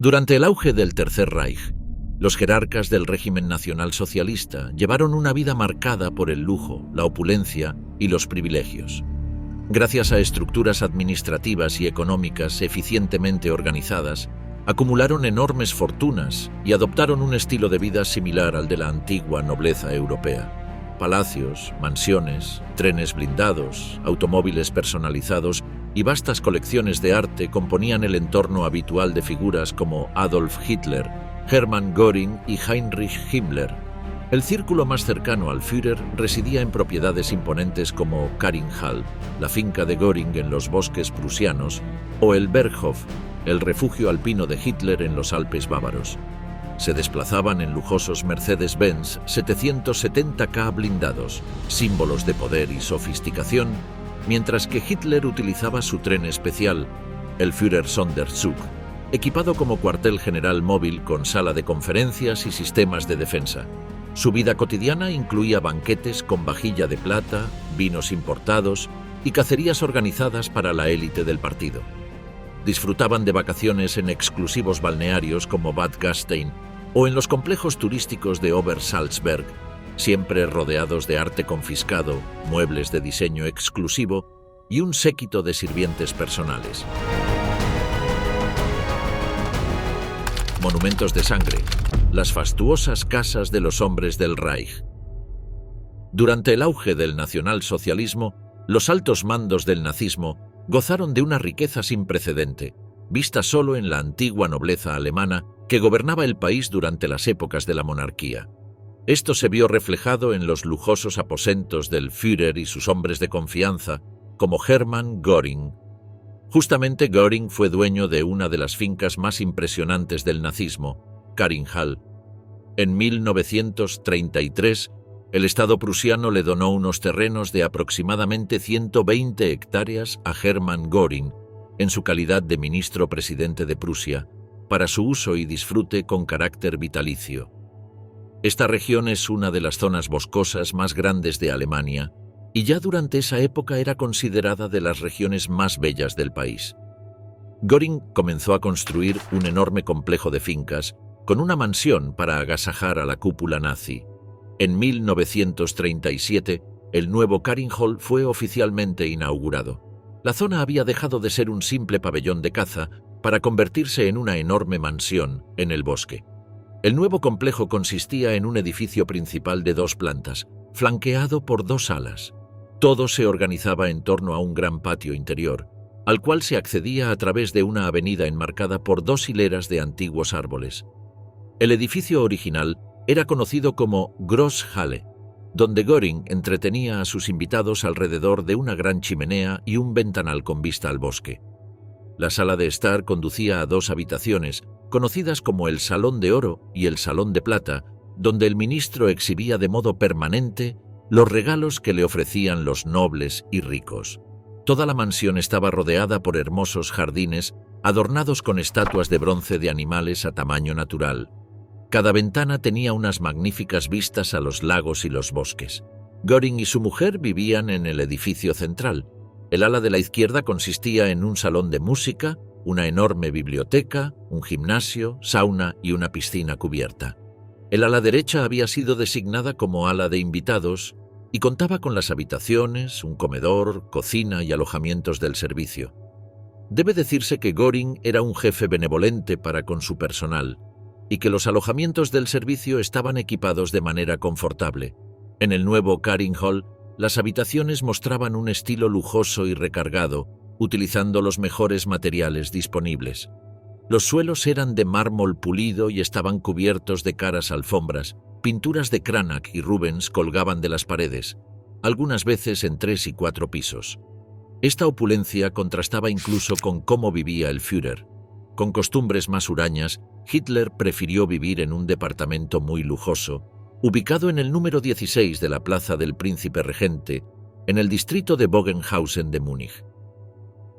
Durante el auge del Tercer Reich, los jerarcas del régimen nacionalsocialista llevaron una vida marcada por el lujo, la opulencia y los privilegios. Gracias a estructuras administrativas y económicas eficientemente organizadas, acumularon enormes fortunas y adoptaron un estilo de vida similar al de la antigua nobleza europea. Palacios, mansiones, trenes blindados, automóviles personalizados y vastas colecciones de arte componían el entorno habitual de figuras como Adolf Hitler, Hermann Göring y Heinrich Himmler. El círculo más cercano al Führer residía en propiedades imponentes como Karinthal, la finca de Göring en los bosques prusianos, o el Berghof, el refugio alpino de Hitler en los Alpes bávaros. Se desplazaban en lujosos Mercedes-Benz 770K blindados, símbolos de poder y sofisticación, mientras que Hitler utilizaba su tren especial, el Führer Sonderzug, equipado como cuartel general móvil con sala de conferencias y sistemas de defensa. Su vida cotidiana incluía banquetes con vajilla de plata, vinos importados y cacerías organizadas para la élite del partido. Disfrutaban de vacaciones en exclusivos balnearios como Bad Gastein o en los complejos turísticos de Obersalzberg, siempre rodeados de arte confiscado, muebles de diseño exclusivo y un séquito de sirvientes personales. Monumentos de sangre, las fastuosas casas de los hombres del Reich. Durante el auge del nacionalsocialismo, los altos mandos del nazismo gozaron de una riqueza sin precedente, vista solo en la antigua nobleza alemana que gobernaba el país durante las épocas de la monarquía. Esto se vio reflejado en los lujosos aposentos del Führer y sus hombres de confianza, como Hermann Göring. Justamente Göring fue dueño de una de las fincas más impresionantes del nazismo, Karinthal. En 1933, el Estado prusiano le donó unos terrenos de aproximadamente 120 hectáreas a Hermann Göring, en su calidad de ministro presidente de Prusia, para su uso y disfrute con carácter vitalicio. Esta región es una de las zonas boscosas más grandes de Alemania, y ya durante esa época era considerada de las regiones más bellas del país. Göring comenzó a construir un enorme complejo de fincas con una mansión para agasajar a la cúpula nazi. En 1937, el nuevo Karinthal fue oficialmente inaugurado. La zona había dejado de ser un simple pabellón de caza para convertirse en una enorme mansión en el bosque. El nuevo complejo consistía en un edificio principal de 2 plantas, flanqueado por 2 salas. Todo se organizaba en torno a un gran patio interior, al cual se accedía a través de una avenida enmarcada por 2 hileras de antiguos árboles. El edificio original era conocido como Großhalle, donde Göring entretenía a sus invitados alrededor de una gran chimenea y un ventanal con vista al bosque. La sala de estar conducía a 2 habitaciones, conocidas como el Salón de Oro y el Salón de Plata, donde el ministro exhibía de modo permanente los regalos que le ofrecían los nobles y ricos. Toda la mansión estaba rodeada por hermosos jardines adornados con estatuas de bronce de animales a tamaño natural. Cada ventana tenía unas magníficas vistas a los lagos y los bosques. Göring y su mujer vivían en el edificio central. El ala de la izquierda consistía en un salón de música, una enorme biblioteca, un gimnasio, sauna y una piscina cubierta. El ala derecha había sido designada como ala de invitados y contaba con las habitaciones, un comedor, cocina y alojamientos del servicio. Debe decirse que Göring era un jefe benevolente para con su personal y que los alojamientos del servicio estaban equipados de manera confortable. En el nuevo Karinthal, las habitaciones mostraban un estilo lujoso y recargado, utilizando los mejores materiales disponibles. Los suelos eran de mármol pulido y estaban cubiertos de caras alfombras. Pinturas de Cranach y Rubens colgaban de las paredes, algunas veces en 3 y 4 pisos. Esta opulencia contrastaba incluso con cómo vivía el Führer. Con costumbres más hurañas, Hitler prefirió vivir en un departamento muy lujoso, ubicado en el número 16 de la Plaza del Príncipe Regente, en el distrito de Bogenhausen de Múnich.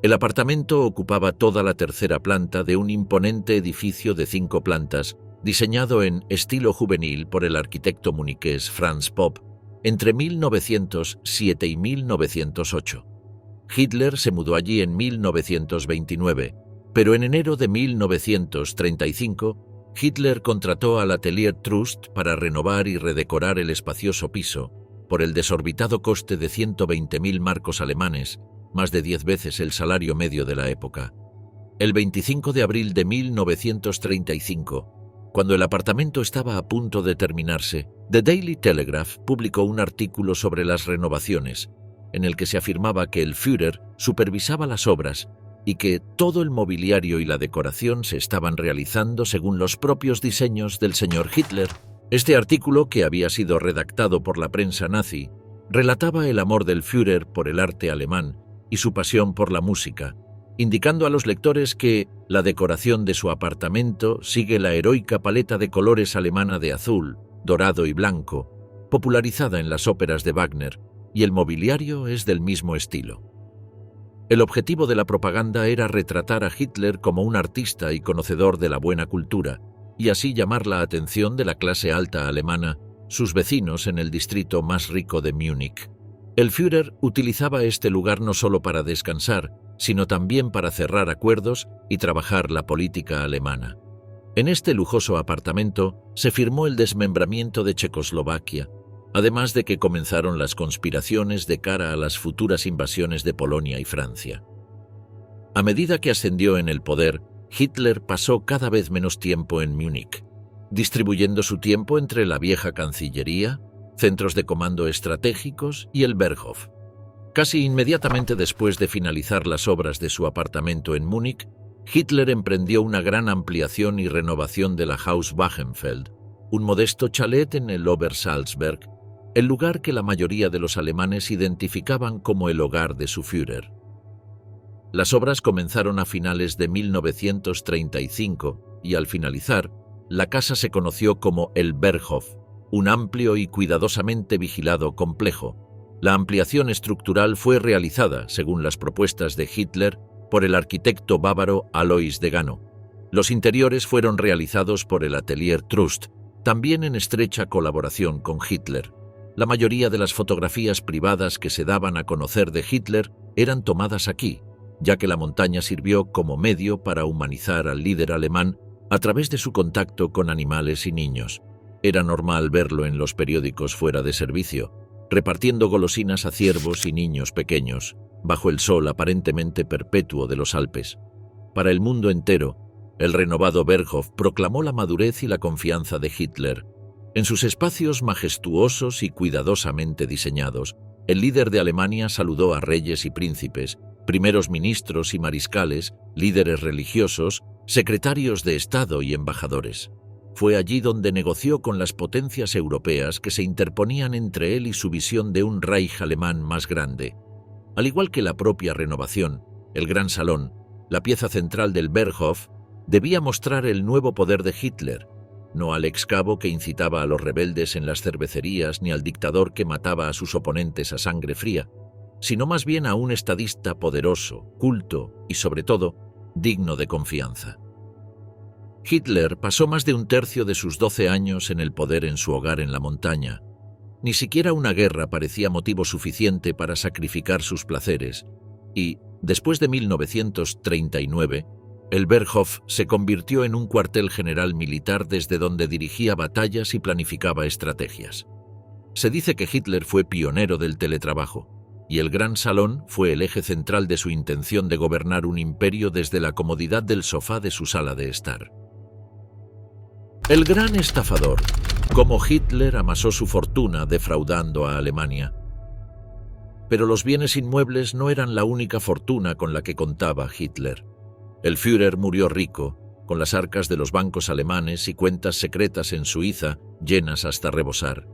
El apartamento ocupaba toda la 3ª planta de un imponente edificio de 5 plantas, diseñado en estilo juvenil por el arquitecto muniqués Franz Popp entre 1907 y 1908. Hitler se mudó allí en 1929, Pero en enero de 1935, Hitler contrató al Atelier Trust para renovar y redecorar el espacioso piso por el desorbitado coste de 120.000 marcos alemanes, más de 10 veces el salario medio de la época. El 25 de abril de 1935, cuando el apartamento estaba a punto de terminarse, The Daily Telegraph publicó un artículo sobre las renovaciones, en el que se afirmaba que el Führer supervisaba las obras y que todo el mobiliario y la decoración se estaban realizando según los propios diseños del señor Hitler. Este artículo, que había sido redactado por la prensa nazi, relataba el amor del Führer por el arte alemán y su pasión por la música, indicando a los lectores que la decoración de su apartamento sigue la heroica paleta de colores alemana de azul, dorado y blanco, popularizada en las óperas de Wagner, y el mobiliario es del mismo estilo. El objetivo de la propaganda era retratar a Hitler como un artista y conocedor de la buena cultura, y así llamar la atención de la clase alta alemana, sus vecinos en el distrito más rico de Múnich. El Führer utilizaba este lugar no solo para descansar, sino también para cerrar acuerdos y trabajar la política alemana. En este lujoso apartamento se firmó el desmembramiento de Checoslovaquia, además de que comenzaron las conspiraciones de cara a las futuras invasiones de Polonia y Francia. A medida que ascendió en el poder, Hitler pasó cada vez menos tiempo en Múnich, distribuyendo su tiempo entre la vieja Cancillería, centros de comando estratégicos y el Berghof. Casi inmediatamente después de finalizar las obras de su apartamento en Múnich, Hitler emprendió una gran ampliación y renovación de la Haus Wagenfeld, un modesto chalet en el Obersalzberg, el lugar que la mayoría de los alemanes identificaban como el hogar de su Führer. Las obras comenzaron a finales de 1935 y al finalizar, la casa se conoció como el Berghof, un amplio y cuidadosamente vigilado complejo. La ampliación estructural fue realizada, según las propuestas de Hitler, por el arquitecto bávaro Alois de Gano. Los interiores fueron realizados por el Atelier Trust, también en estrecha colaboración con Hitler. La mayoría de las fotografías privadas que se daban a conocer de Hitler eran tomadas aquí, ya que la montaña sirvió como medio para humanizar al líder alemán a través de su contacto con animales y niños. Era normal verlo en los periódicos fuera de servicio, repartiendo golosinas a ciervos y niños pequeños, bajo el sol aparentemente perpetuo de los Alpes. Para el mundo entero, el renovado Berghof proclamó la madurez y la confianza de Hitler. En sus espacios majestuosos y cuidadosamente diseñados, el líder de Alemania saludó a reyes y príncipes, primeros ministros y mariscales, líderes religiosos, secretarios de Estado y embajadores. Fue allí donde negoció con las potencias europeas que se interponían entre él y su visión de un Reich alemán más grande. Al igual que la propia renovación, el Gran Salón, la pieza central del Berghof, debía mostrar el nuevo poder de Hitler, no al excavo que incitaba a los rebeldes en las cervecerías ni al dictador que mataba a sus oponentes a sangre fría, sino más bien a un estadista poderoso, culto y, sobre todo, digno de confianza. Hitler pasó más de un tercio de sus 12 años en el poder en su hogar en la montaña. Ni siquiera una guerra parecía motivo suficiente para sacrificar sus placeres, y, después de 1939, el Berghof se convirtió en un cuartel general militar desde donde dirigía batallas y planificaba estrategias. Se dice que Hitler fue pionero del teletrabajo, y el Gran Salón fue el eje central de su intención de gobernar un imperio desde la comodidad del sofá de su sala de estar. El gran estafador, cómo Hitler amasó su fortuna defraudando a Alemania. Pero los bienes inmuebles no eran la única fortuna con la que contaba Hitler. El Führer murió rico, con las arcas de los bancos alemanes y cuentas secretas en Suiza llenas hasta rebosar.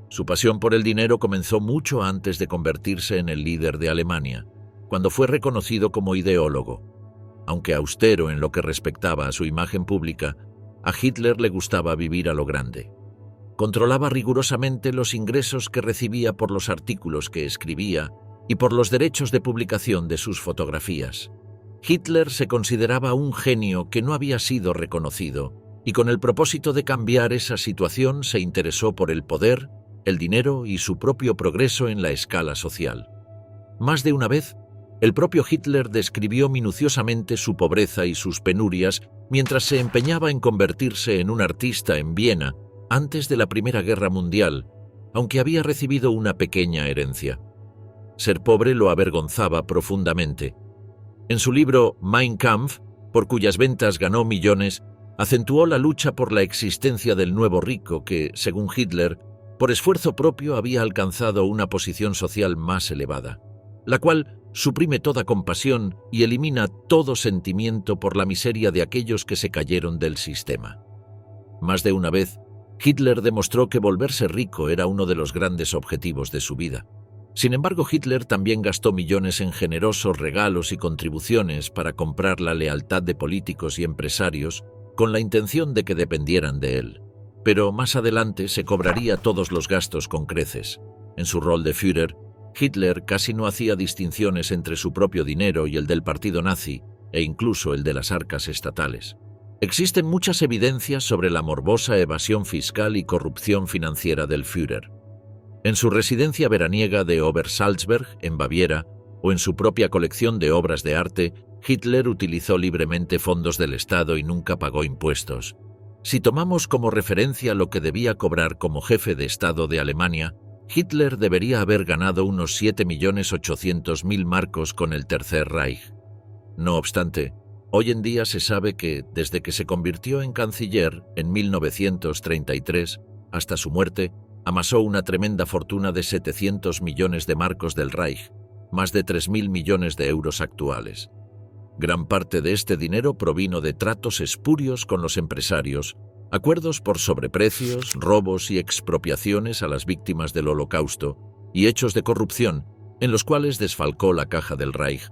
Su pasión por el dinero comenzó mucho antes de convertirse en el líder de Alemania, cuando fue reconocido como ideólogo. Aunque austero en lo que respectaba a su imagen pública, a Hitler le gustaba vivir a lo grande. Controlaba rigurosamente los ingresos que recibía por los artículos que escribía y por los derechos de publicación de sus fotografías. Hitler se consideraba un genio que no había sido reconocido, y con el propósito de cambiar esa situación se interesó por el poder, el dinero y su propio progreso en la escala social. Más de una vez, El propio Hitler describió minuciosamente su pobreza y sus penurias mientras se empeñaba en convertirse en un artista en Viena antes de la Primera Guerra Mundial, aunque había recibido una pequeña herencia. Ser pobre lo avergonzaba profundamente. En su libro Mein Kampf, por cuyas ventas ganó millones, acentuó la lucha por la existencia del nuevo rico que, según Hitler, por esfuerzo propio había alcanzado una posición social más elevada, la cual suprime toda compasión y elimina todo sentimiento por la miseria de aquellos que se cayeron del sistema. Más de una vez, Hitler demostró que volverse rico era uno de los grandes objetivos de su vida. Sin embargo, Hitler también gastó millones en generosos regalos y contribuciones para comprar la lealtad de políticos y empresarios con la intención de que dependieran de él. Pero más adelante se cobraría todos los gastos con creces. En su rol de Führer, Hitler casi no hacía distinciones entre su propio dinero y el del partido nazi, e incluso el de las arcas estatales. Existen muchas evidencias sobre la morbosa evasión fiscal y corrupción financiera del Führer. En su residencia veraniega de Obersalzberg, en Baviera, o en su propia colección de obras de arte, Hitler utilizó libremente fondos del Estado y nunca pagó impuestos. Si tomamos como referencia lo que debía cobrar como jefe de Estado de Alemania, Hitler debería haber ganado unos 7.800.000 marcos con el Tercer Reich. No obstante, hoy en día se sabe que, desde que se convirtió en canciller en 1933 hasta su muerte, amasó una tremenda fortuna de 700 millones de marcos del Reich, más de 3.000 millones de euros actuales. Gran parte de este dinero provino de tratos espurios con los empresarios, acuerdos por sobreprecios, robos y expropiaciones a las víctimas del Holocausto y hechos de corrupción en los cuales desfalcó la caja del Reich.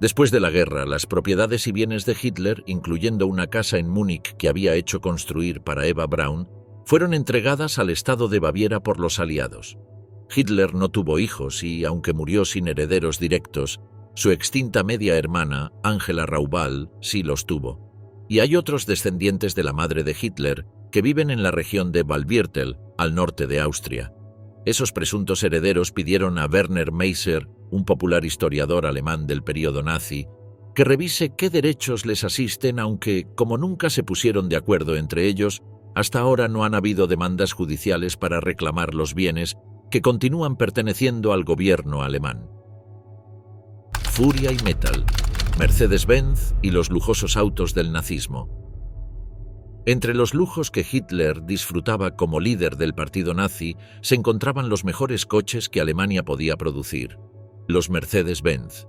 Después de la guerra, las propiedades y bienes de Hitler, incluyendo una casa en Múnich que había hecho construir para Eva Braun, fueron entregadas al Estado de Baviera por los aliados. Hitler no tuvo hijos y, aunque murió sin herederos directos, su extinta media hermana, Angela Raubal, sí los tuvo. Y hay otros descendientes de la madre de Hitler que viven en la región de Waldviertel, al norte de Austria. Esos presuntos herederos pidieron a Werner Meiser, un popular historiador alemán del período nazi, que revise qué derechos les asisten, aunque, como nunca se pusieron de acuerdo entre ellos, hasta ahora no han habido demandas judiciales para reclamar los bienes que continúan perteneciendo al gobierno alemán. Furia y metal, Mercedes-Benz y los lujosos autos del nazismo. Entre los lujos que Hitler disfrutaba como líder del partido nazi se encontraban los mejores coches que Alemania podía producir, los Mercedes-Benz.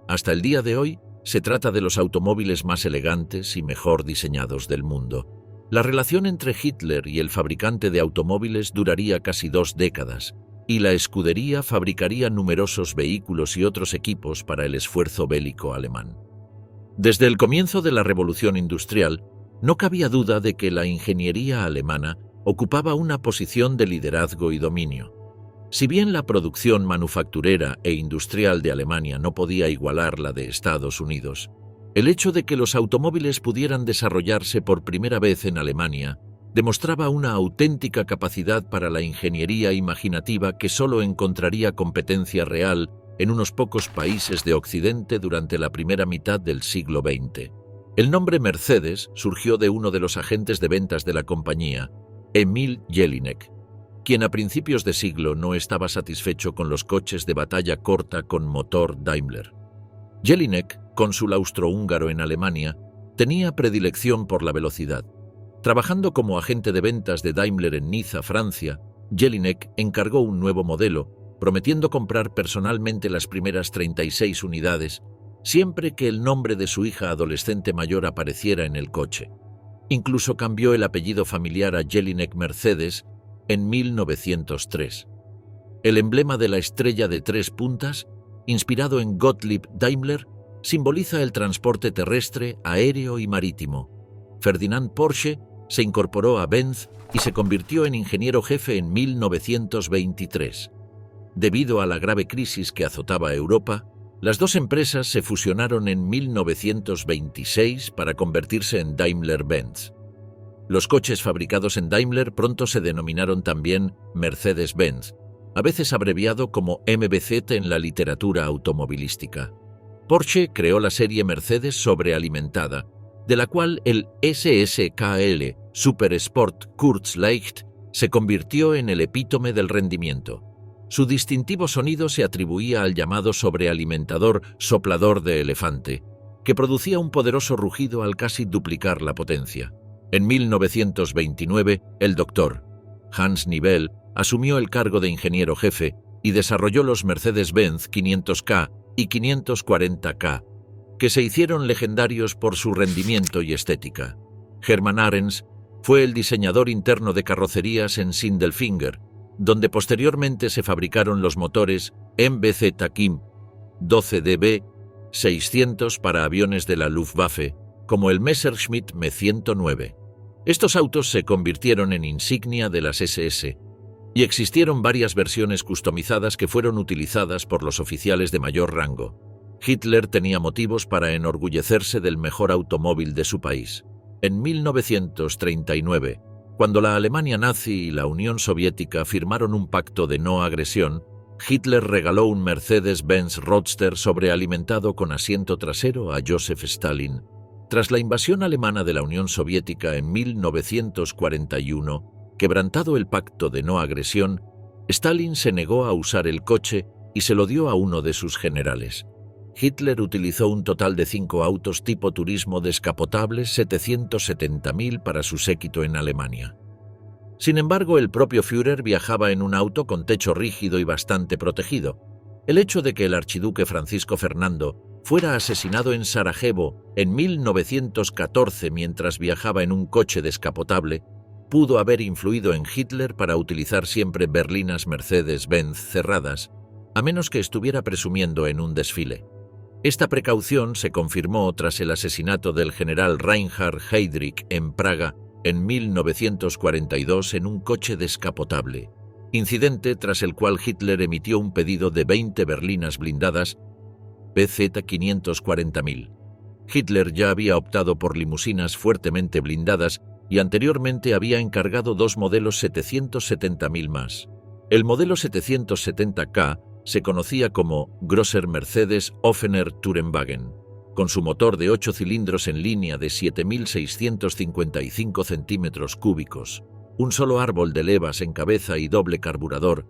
Hasta el día de hoy se trata de los automóviles más elegantes y mejor diseñados del mundo. La relación entre Hitler y el fabricante de automóviles duraría casi 2 décadas, y la escudería fabricaría numerosos vehículos y otros equipos para el esfuerzo bélico alemán. Desde el comienzo de la Revolución Industrial, no cabía duda de que la ingeniería alemana ocupaba una posición de liderazgo y dominio. Si bien la producción manufacturera e industrial de Alemania no podía igualar la de Estados Unidos, el hecho de que los automóviles pudieran desarrollarse por primera vez en Alemania demostraba una auténtica capacidad para la ingeniería imaginativa que solo encontraría competencia real en unos pocos países de Occidente durante la primera mitad del siglo XX. El nombre Mercedes surgió de uno de los agentes de ventas de la compañía, Emil Jelinek, quien a principios de siglo no estaba satisfecho con los coches de batalla corta con motor Daimler. Jelinek, cónsul austrohúngaro en Alemania, tenía predilección por la velocidad. Trabajando como agente de ventas de Daimler en Niza, Francia, Jelinek encargó un nuevo modelo, prometiendo comprar personalmente las primeras 36 unidades, siempre que el nombre de su hija adolescente mayor apareciera en el coche. Incluso cambió el apellido familiar a Jelinek Mercedes en 1903. El emblema de la estrella de 3 puntas, inspirado en Gottlieb Daimler, simboliza el transporte terrestre, aéreo y marítimo. Ferdinand Porsche se incorporó a Benz y se convirtió en ingeniero jefe en 1923. Debido a la grave crisis que azotaba a Europa, las dos empresas se fusionaron en 1926 para convertirse en Daimler-Benz. Los coches fabricados en Daimler pronto se denominaron también Mercedes-Benz, a veces abreviado como MBZ en la literatura automovilística. Porsche creó la serie Mercedes sobrealimentada, de la cual el SSKL Super Sport Kurzleicht se convirtió en el epítome del rendimiento. Su distintivo sonido se atribuía al llamado sobrealimentador soplador de elefante, que producía un poderoso rugido al casi duplicar la potencia. En 1929, el Dr. Hans Nibel asumió el cargo de ingeniero jefe y desarrolló los Mercedes-Benz 500K y 540K, que se hicieron legendarios por su rendimiento y estética. Hermann Ahrens fue el diseñador interno de carrocerías en Sindelfinger, donde posteriormente se fabricaron los motores MBZ Kim 12DB 600 para aviones de la Luftwaffe, como el Messerschmitt Me-109. Estos autos se convirtieron en insignia de las SS, y existieron varias versiones customizadas que fueron utilizadas por los oficiales de mayor rango. Hitler tenía motivos para enorgullecerse del mejor automóvil de su país. En 1939, cuando la Alemania nazi y la Unión Soviética firmaron un pacto de no agresión, Hitler regaló un Mercedes-Benz Roadster sobrealimentado con asiento trasero a Joseph Stalin. Tras la invasión alemana de la Unión Soviética en 1941, quebrantado el pacto de no agresión, Stalin se negó a usar el coche y se lo dio a uno de sus generales. Hitler utilizó un total de 5 autos tipo turismo descapotables 770.000 para su séquito en Alemania. Sin embargo, el propio Führer viajaba en un auto con techo rígido y bastante protegido. El hecho de que el archiduque Francisco Fernando fuera asesinado en Sarajevo en 1914 mientras viajaba en un coche descapotable pudo haber influido en Hitler para utilizar siempre berlinas Mercedes-Benz cerradas, a menos que estuviera presumiendo en un desfile. Esta precaución se confirmó tras el asesinato del general Reinhard Heydrich en Praga en 1942 en un coche descapotable, incidente tras el cual Hitler emitió un pedido de 20 berlinas blindadas PZ-540.000. Hitler ya había optado por limusinas fuertemente blindadas y anteriormente había encargado 2 modelos 770.000 más. El modelo 770K se conocía como Grosser Mercedes Offener Tourenwagen, con su motor de 8 cilindros en línea de 7.655 centímetros cúbicos, un solo árbol de levas en cabeza y doble carburador,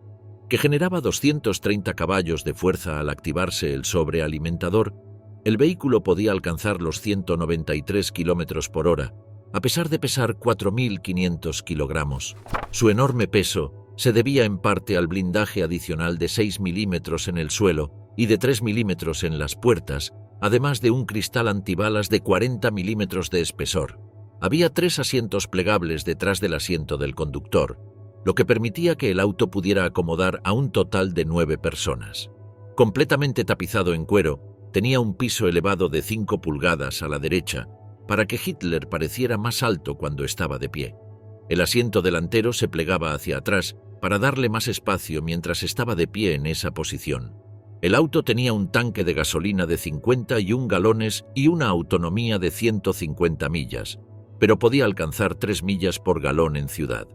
que generaba 230 caballos de fuerza al activarse el sobrealimentador. El vehículo podía alcanzar los 193 km por hora, a pesar de pesar 4.500 kilogramos. Su enorme peso se debía en parte al blindaje adicional de 6 milímetros en el suelo y de 3 milímetros en las puertas, además de un cristal antibalas de 40 milímetros de espesor. Había 3 asientos plegables detrás del asiento del conductor, lo que permitía que el auto pudiera acomodar a un total de 9 personas. Completamente tapizado en cuero, tenía un piso elevado de 5 pulgadas a la derecha, para que Hitler pareciera más alto cuando estaba de pie. El asiento delantero se plegaba hacia atrás para darle más espacio mientras estaba de pie en esa posición. El auto tenía un tanque de gasolina de 51 galones y una autonomía de 150 millas, pero podía alcanzar 3 millas por galón en ciudad.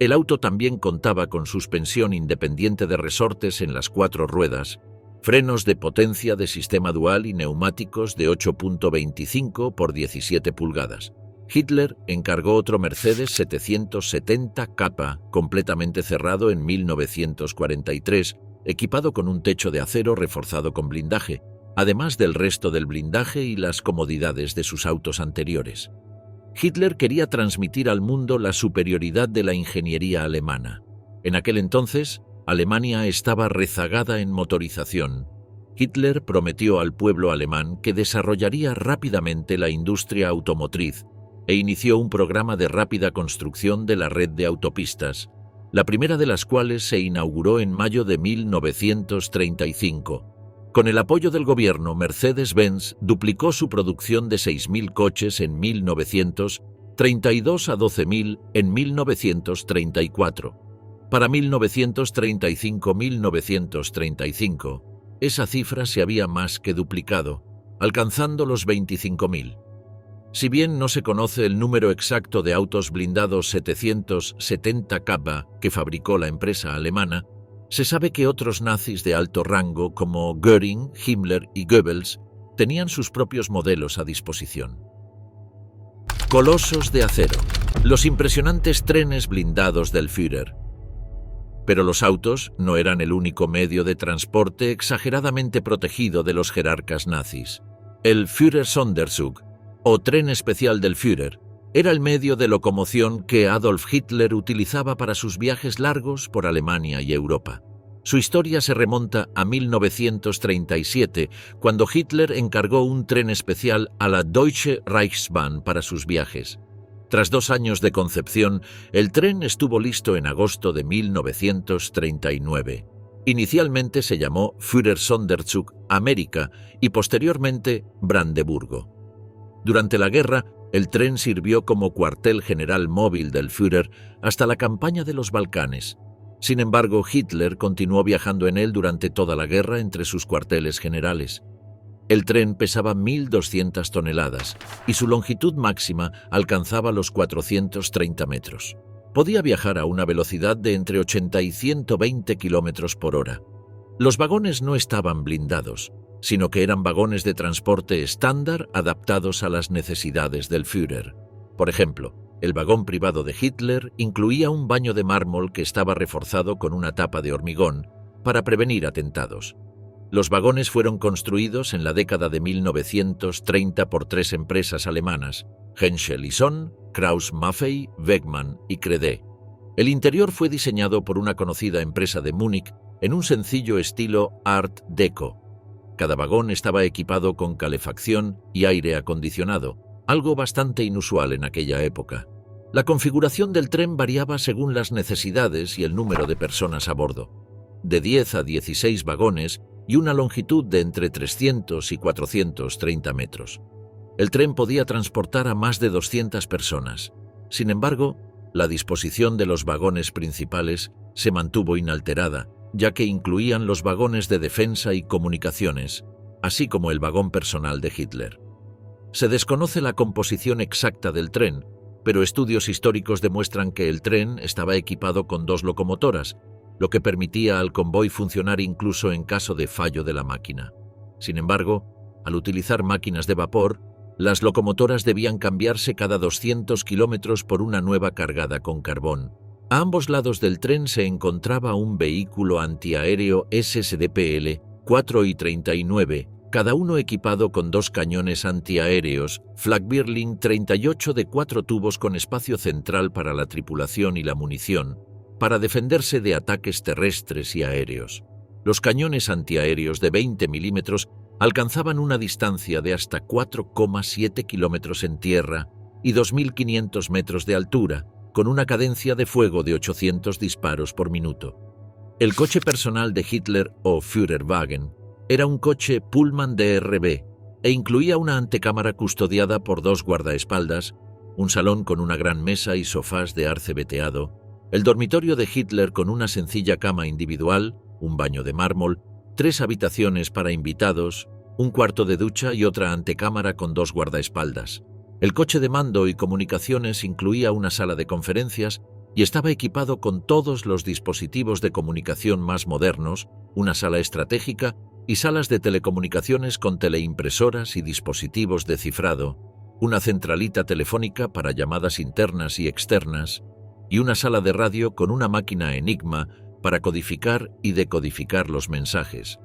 El auto también contaba con suspensión independiente de resortes en las 4 ruedas, frenos de potencia de sistema dual y neumáticos de 8.25 por 17 pulgadas. Hitler encargó otro Mercedes 770K completamente cerrado en 1943, equipado con un techo de acero reforzado con blindaje, además del resto del blindaje y las comodidades de sus autos anteriores. Hitler quería transmitir al mundo la superioridad de la ingeniería alemana. En aquel entonces, Alemania estaba rezagada en motorización. Hitler prometió al pueblo alemán que desarrollaría rápidamente la industria automotriz e inició un programa de rápida construcción de la red de autopistas, la primera de las cuales se inauguró en mayo de 1935. Con el apoyo del gobierno, Mercedes-Benz duplicó su producción de 6.000 coches en 1932 a 12.000 en 1934. Para 1935, esa cifra se había más que duplicado, alcanzando los 25.000. Si bien no se conoce el número exacto de autos blindados 770K que fabricó la empresa alemana, se sabe que otros nazis de alto rango como Göring, Himmler y Goebbels tenían sus propios modelos a disposición. Colosos de acero, los impresionantes trenes blindados del Führer. Pero los autos no eran el único medio de transporte exageradamente protegido de los jerarcas nazis. El Führer-Sonderzug, o tren especial del Führer, era el medio de locomoción que Adolf Hitler utilizaba para sus viajes largos por Alemania y Europa. Su historia se remonta a 1937, cuando Hitler encargó un tren especial a la Deutsche Reichsbahn para sus viajes. Tras 2 años de concepción, el tren estuvo listo en agosto de 1939. Inicialmente se llamó Führer-Sonderzug América y posteriormente Brandeburgo. Durante la guerra, el tren sirvió como cuartel general móvil del Führer hasta la campaña de los Balcanes. Sin embargo, Hitler continuó viajando en él durante toda la guerra entre sus cuarteles generales. El tren pesaba 1.200 toneladas y su longitud máxima alcanzaba los 430 metros. Podía viajar a una velocidad de entre 80 y 120 kilómetros por hora. Los vagones no estaban blindados, sino que eran vagones de transporte estándar adaptados a las necesidades del Führer. Por ejemplo, el vagón privado de Hitler incluía un baño de mármol que estaba reforzado con una tapa de hormigón para prevenir atentados. Los vagones fueron construidos en la década de 1930 por 3 empresas alemanas, Henschel y Sohn, Krauss-Maffei, Wegmann y Crede. El interior fue diseñado por una conocida empresa de Múnich en un sencillo estilo Art Deco. Cada vagón estaba equipado con calefacción y aire acondicionado, algo bastante inusual en aquella época. La configuración del tren variaba según las necesidades y el número de personas a bordo. De 10 a 16 vagones y una longitud de entre 300 y 430 metros. El tren podía transportar a más de 200 personas. Sin embargo, la disposición de los vagones principales se mantuvo inalterada, ya que incluían los vagones de defensa y comunicaciones, así como el vagón personal de Hitler. Se desconoce la composición exacta del tren, pero estudios históricos demuestran que el tren estaba equipado con 2 locomotoras, lo que permitía al convoy funcionar incluso en caso de fallo de la máquina. Sin embargo, al utilizar máquinas de vapor, las locomotoras debían cambiarse cada 200 kilómetros por una nueva cargada con carbón. A ambos lados del tren se encontraba un vehículo antiaéreo SSDPL 4 y 39, cada uno equipado con 2 cañones antiaéreos Flak-Birling 38 de 4 tubos con espacio central para la tripulación y la munición, para defenderse de ataques terrestres y aéreos. Los cañones antiaéreos de 20 milímetros alcanzaban una distancia de hasta 4,7 kilómetros en tierra y 2.500 metros de altura, con una cadencia de fuego de 800 disparos por minuto. El coche personal de Hitler, o Führerwagen, era un coche Pullman DRB e incluía una antecámara custodiada por 2 guardaespaldas, un salón con una gran mesa y sofás de arce veteado, el dormitorio de Hitler con una sencilla cama individual, un baño de mármol, 3 habitaciones para invitados, un cuarto de ducha y otra antecámara con 2 guardaespaldas. El coche de mando y comunicaciones incluía una sala de conferencias y estaba equipado con todos los dispositivos de comunicación más modernos, una sala estratégica y salas de telecomunicaciones con teleimpresoras y dispositivos de cifrado, una centralita telefónica para llamadas internas y externas, y una sala de radio con una máquina Enigma para codificar y decodificar los mensajes.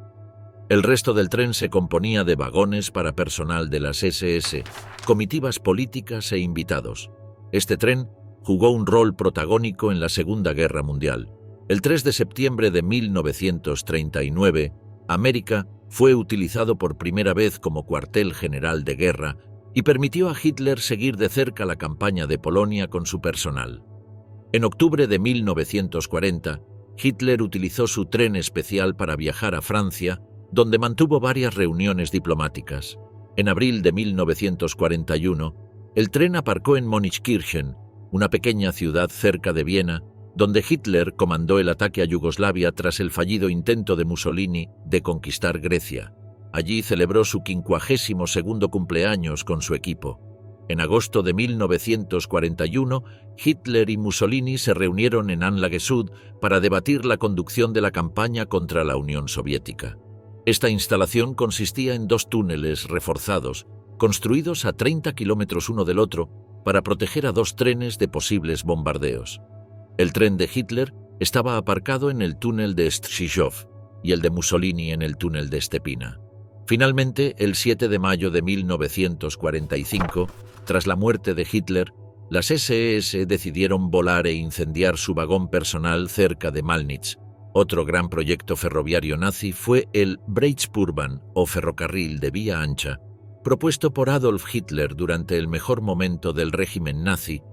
El resto del tren se componía de vagones para personal de las SS, comitivas políticas e invitados. Este tren jugó un rol protagónico en la Segunda Guerra Mundial. El 3 de septiembre de 1939, América fue utilizado por primera vez como cuartel general de guerra y permitió a Hitler seguir de cerca la campaña de Polonia con su personal. En octubre de 1940, Hitler utilizó su tren especial para viajar a Francia, donde mantuvo varias reuniones diplomáticas. En abril de 1941, el tren aparcó en Monichkirchen, una pequeña ciudad cerca de Viena, donde Hitler comandó el ataque a Yugoslavia tras el fallido intento de Mussolini de conquistar Grecia. Allí celebró su 52º cumpleaños con su equipo. En agosto de 1941, Hitler y Mussolini se reunieron en Anlagesud para debatir la conducción de la campaña contra la Unión Soviética. Esta instalación consistía en 2 túneles reforzados, construidos a 30 kilómetros uno del otro, para proteger a 2 trenes de posibles bombardeos. El tren de Hitler estaba aparcado en el túnel de Strzyżów y el de Mussolini en el túnel de Stepina. Finalmente, el 7 de mayo de 1945, tras la muerte de Hitler, las SS decidieron volar e incendiar su vagón personal cerca de Malnitz. Otro gran proyecto ferroviario nazi fue el Breitspurbahn, o ferrocarril de vía ancha, propuesto por Adolf Hitler durante el mejor momento del régimen nazi,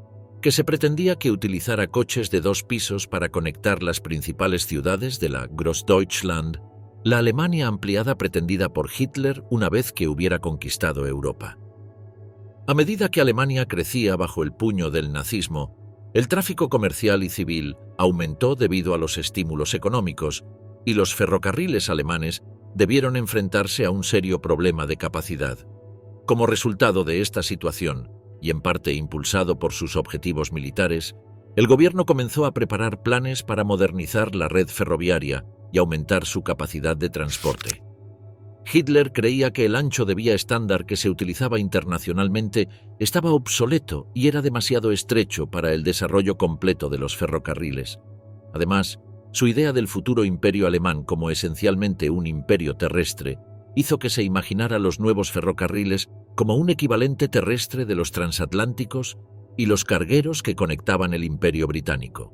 que se pretendía que utilizara coches de 2 pisos para conectar las principales ciudades de la Großdeutschland, la Alemania ampliada pretendida por Hitler una vez que hubiera conquistado Europa. A medida que Alemania crecía bajo el puño del nazismo, el tráfico comercial y civil aumentó debido a los estímulos económicos, y los ferrocarriles alemanes debieron enfrentarse a un serio problema de capacidad. Como resultado de esta situación, y en parte impulsado por sus objetivos militares, el gobierno comenzó a preparar planes para modernizar la red ferroviaria y aumentar su capacidad de transporte. Hitler creía que el ancho de vía estándar que se utilizaba internacionalmente estaba obsoleto y era demasiado estrecho para el desarrollo completo de los ferrocarriles. Además, su idea del futuro imperio alemán como esencialmente un imperio terrestre hizo que se imaginara los nuevos ferrocarriles como un equivalente terrestre de los transatlánticos y los cargueros que conectaban el imperio británico.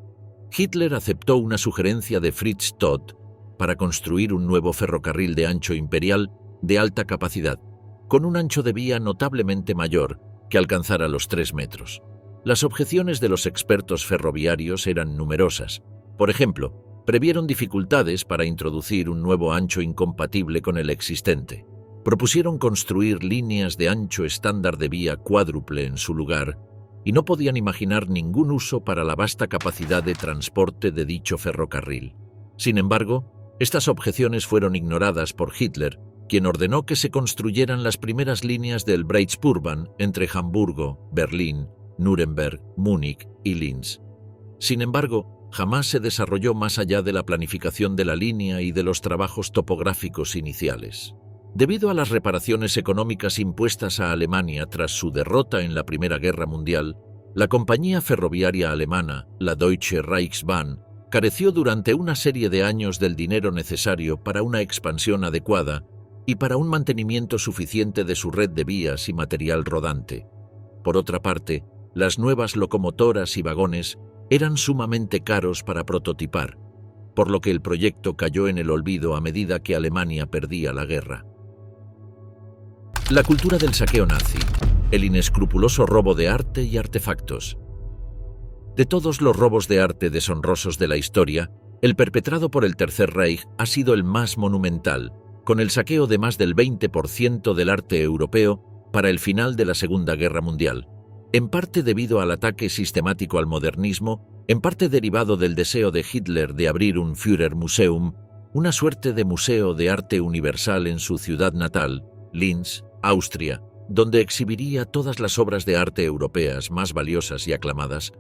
Hitler aceptó una sugerencia de Fritz Todt para construir un nuevo ferrocarril de ancho imperial de alta capacidad, con un ancho de vía notablemente mayor que alcanzara los 3 metros. Las objeciones de los expertos ferroviarios eran numerosas. Por ejemplo, previeron dificultades para introducir un nuevo ancho incompatible con el existente. Propusieron construir líneas de ancho estándar de vía cuádruple en su lugar y no podían imaginar ningún uso para la vasta capacidad de transporte de dicho ferrocarril. Sin embargo, estas objeciones fueron ignoradas por Hitler, quien ordenó que se construyeran las primeras líneas del Breitspurbahn entre Hamburgo, Berlín, Nuremberg, Múnich y Linz. Sin embargo, jamás se desarrolló más allá de la planificación de la línea y de los trabajos topográficos iniciales. Debido a las reparaciones económicas impuestas a Alemania tras su derrota en la Primera Guerra Mundial, la compañía ferroviaria alemana, la Deutsche Reichsbahn, careció durante una serie de años del dinero necesario para una expansión adecuada y para un mantenimiento suficiente de su red de vías y material rodante. Por otra parte, las nuevas locomotoras y vagones eran sumamente caros para prototipar, por lo que el proyecto cayó en el olvido a medida que Alemania perdía la guerra. La cultura del saqueo nazi, el inescrupuloso robo de arte y artefactos. De todos los robos de arte deshonrosos de la historia, el perpetrado por el Tercer Reich ha sido el más monumental, con el saqueo de más del 20% del arte europeo para el final de la Segunda Guerra Mundial, en parte debido al ataque sistemático al modernismo, en parte derivado del deseo de Hitler de abrir un Führermuseum, una suerte de museo de arte universal en su ciudad natal, Linz, Austria, donde exhibiría todas las obras de arte europeas más valiosas y aclamadas.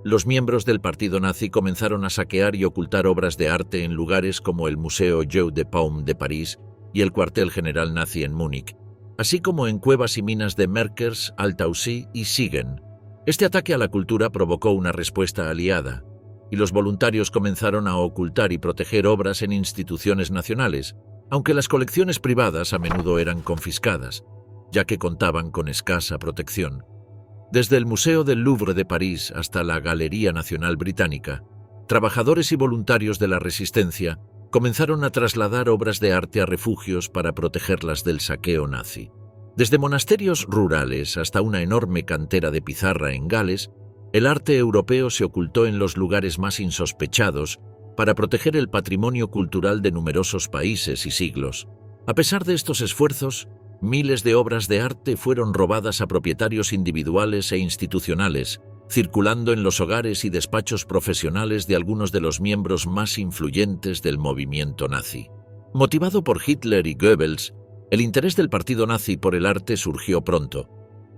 Los miembros del partido nazi comenzaron a saquear y ocultar obras de arte en lugares como el Museo Jeu de Paume de París y el cuartel general nazi en Múnich, así como en cuevas y minas de Merkers, Altaussee y Siegen. Este ataque a la cultura provocó una respuesta aliada, y los voluntarios comenzaron a ocultar y proteger obras en instituciones nacionales, aunque las colecciones privadas a menudo eran confiscadas, ya que contaban con escasa protección. Desde el Museo del Louvre de París hasta la Galería Nacional Británica, trabajadores y voluntarios de la Resistencia comenzaron a trasladar obras de arte a refugios para protegerlas del saqueo nazi. Desde monasterios rurales hasta una enorme cantera de pizarra en Gales, el arte europeo se ocultó en los lugares más insospechados para proteger el patrimonio cultural de numerosos países y siglos. A pesar de estos esfuerzos, miles de obras de arte fueron robadas a propietarios individuales e institucionales, circulando en los hogares y despachos profesionales de algunos de los miembros más influyentes del movimiento nazi. Motivado por Hitler y Goebbels, el interés del partido nazi por el arte surgió pronto,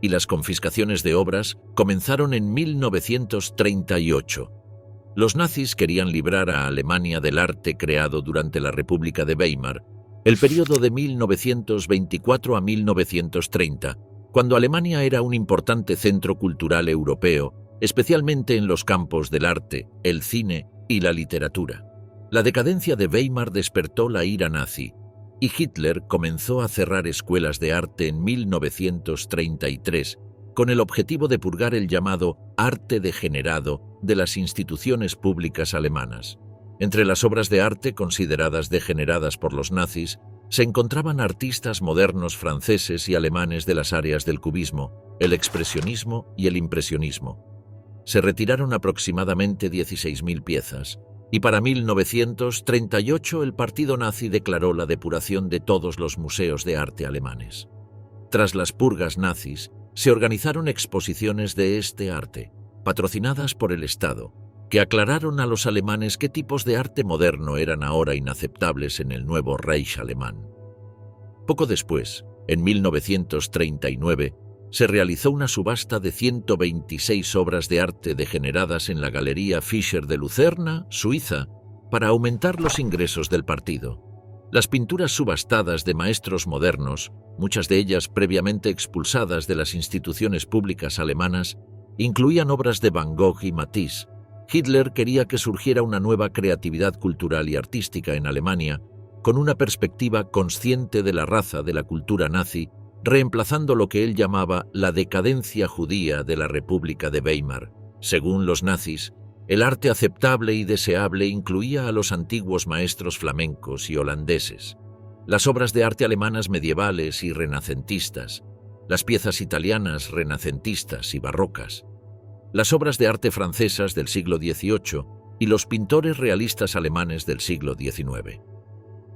y las confiscaciones de obras comenzaron en 1938. Los nazis querían librar a Alemania del arte creado durante la República de Weimar, el período de 1924 a 1930, cuando Alemania era un importante centro cultural europeo, especialmente en los campos del arte, el cine y la literatura. La decadencia de Weimar despertó la ira nazi, y Hitler comenzó a cerrar escuelas de arte en 1933, con el objetivo de purgar el llamado arte degenerado de las instituciones públicas alemanas. Entre las obras de arte consideradas degeneradas por los nazis, se encontraban artistas modernos franceses y alemanes de las áreas del cubismo, el expresionismo y el impresionismo. Se retiraron aproximadamente 16.000 piezas, y para 1938 el partido nazi declaró la depuración de todos los museos de arte alemanes. Tras las purgas nazis, se organizaron exposiciones de este arte, patrocinadas por el Estado, que aclararon a los alemanes qué tipos de arte moderno eran ahora inaceptables en el nuevo Reich alemán. Poco después, en 1939, se realizó una subasta de 126 obras de arte degeneradas en la Galería Fischer de Lucerna, Suiza, para aumentar los ingresos del partido. Las pinturas subastadas de maestros modernos, muchas de ellas previamente expulsadas de las instituciones públicas alemanas, incluían obras de Van Gogh y Matisse. Hitler quería que surgiera una nueva creatividad cultural y artística en Alemania, con una perspectiva consciente de la raza de la cultura nazi, reemplazando lo que él llamaba la decadencia judía de la República de Weimar. Según los nazis, el arte aceptable y deseable incluía a los antiguos maestros flamencos y holandeses, las obras de arte alemanas medievales y renacentistas, las piezas italianas renacentistas y barrocas, las obras de arte francesas del siglo XVIII y los pintores realistas alemanes del siglo XIX.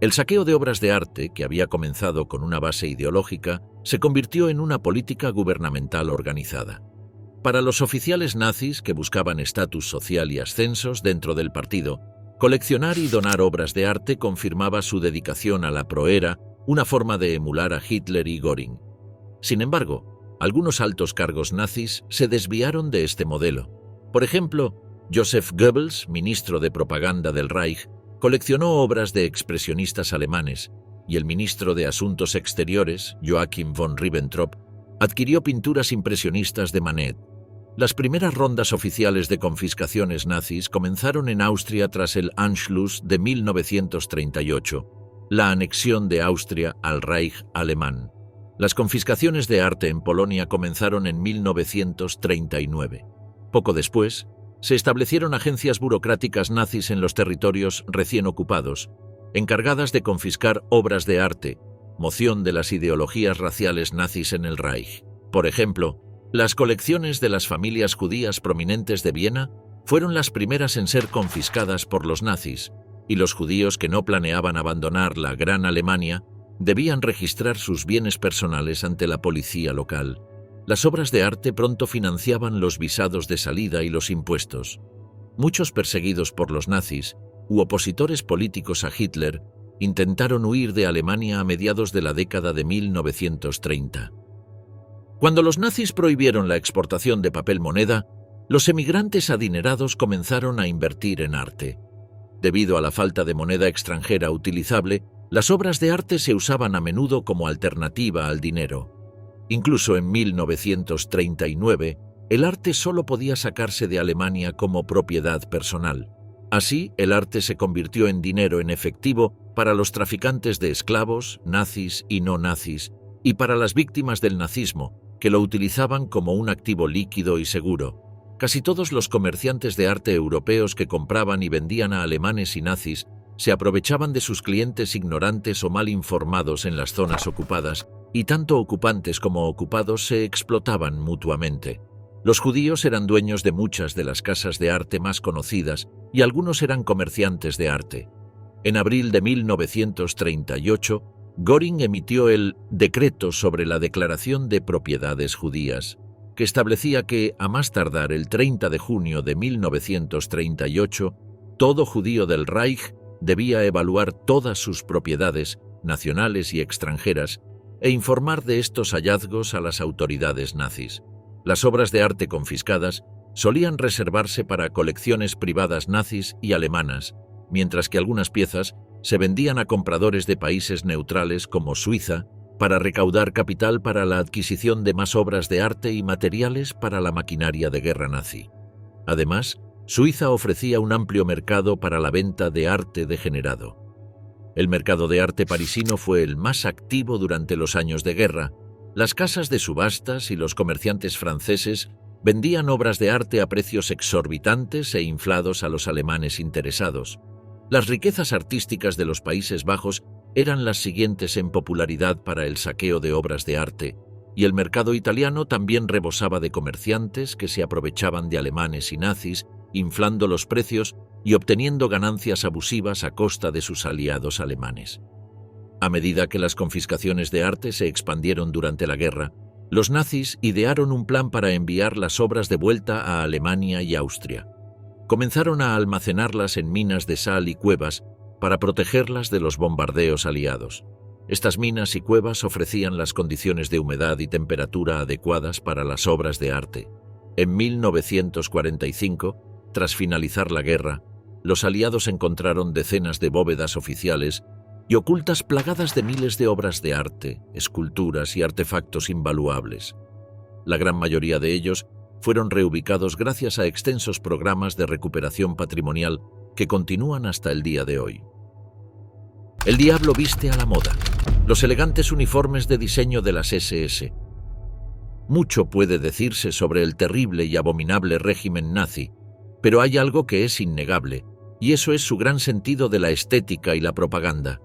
El saqueo de obras de arte, que había comenzado con una base ideológica, se convirtió en una política gubernamental organizada. Para los oficiales nazis que buscaban estatus social y ascensos dentro del partido, coleccionar y donar obras de arte confirmaba su dedicación a la proera, una forma de emular a Hitler y Göring. Sin embargo, algunos altos cargos nazis se desviaron de este modelo. Por ejemplo, Joseph Goebbels, ministro de propaganda del Reich, coleccionó obras de expresionistas alemanes, y el ministro de Asuntos Exteriores, Joachim von Ribbentrop, adquirió pinturas impresionistas de Manet. Las primeras rondas oficiales de confiscaciones nazis comenzaron en Austria tras el Anschluss de 1938, la anexión de Austria al Reich alemán. Las confiscaciones de arte en Polonia comenzaron en 1939. Poco después, se establecieron agencias burocráticas nazis en los territorios recién ocupados, encargadas de confiscar obras de arte, moción de las ideologías raciales nazis en el Reich. Por ejemplo, las colecciones de las familias judías prominentes de Viena fueron las primeras en ser confiscadas por los nazis, y los judíos que no planeaban abandonar la Gran Alemania debían registrar sus bienes personales ante la policía local. Las obras de arte pronto financiaban los visados de salida y los impuestos. Muchos perseguidos por los nazis u opositores políticos a Hitler intentaron huir de Alemania a mediados de la década de 1930. Cuando los nazis prohibieron la exportación de papel moneda, los emigrantes adinerados comenzaron a invertir en arte. Debido a la falta de moneda extranjera utilizable, las obras de arte se usaban a menudo como alternativa al dinero. Incluso en 1939, el arte solo podía sacarse de Alemania como propiedad personal. Así, el arte se convirtió en dinero en efectivo para los traficantes de esclavos, nazis y no nazis, y para las víctimas del nazismo, que lo utilizaban como un activo líquido y seguro. Casi todos los comerciantes de arte europeos que compraban y vendían a alemanes y nazis se aprovechaban de sus clientes ignorantes o mal informados en las zonas ocupadas, y tanto ocupantes como ocupados se explotaban mutuamente. Los judíos eran dueños de muchas de las casas de arte más conocidas y algunos eran comerciantes de arte. En abril de 1938, Göring emitió el Decreto sobre la Declaración de Propiedades Judías, que establecía que, a más tardar el 30 de junio de 1938, todo judío del Reich debía evaluar todas sus propiedades, nacionales y extranjeras, e informar de estos hallazgos a las autoridades nazis. Las obras de arte confiscadas solían reservarse para colecciones privadas nazis y alemanas, mientras que algunas piezas se vendían a compradores de países neutrales como Suiza para recaudar capital para la adquisición de más obras de arte y materiales para la maquinaria de guerra nazi. Además, Suiza ofrecía un amplio mercado para la venta de arte degenerado. El mercado de arte parisino fue el más activo durante los años de guerra. Las casas de subastas y los comerciantes franceses vendían obras de arte a precios exorbitantes e inflados a los alemanes interesados. Las riquezas artísticas de los Países Bajos eran las siguientes en popularidad para el saqueo de obras de arte, y el mercado italiano también rebosaba de comerciantes que se aprovechaban de alemanes y nazis, inflando los precios y obteniendo ganancias abusivas a costa de sus aliados alemanes. A medida que las confiscaciones de arte se expandieron durante la guerra, los nazis idearon un plan para enviar las obras de vuelta a Alemania y Austria. Comenzaron a almacenarlas en minas de sal y cuevas para protegerlas de los bombardeos aliados. Estas minas y cuevas ofrecían las condiciones de humedad y temperatura adecuadas para las obras de arte. En 1945, tras finalizar la guerra, los aliados encontraron decenas de bóvedas oficiales y ocultas plagadas de miles de obras de arte, esculturas y artefactos invaluables. La gran mayoría de ellos fueron reubicados gracias a extensos programas de recuperación patrimonial que continúan hasta el día de hoy. El diablo viste a la moda. Los elegantes uniformes de diseño de las SS. Mucho puede decirse sobre el terrible y abominable régimen nazi, pero hay algo que es innegable, y eso es su gran sentido de la estética y la propaganda.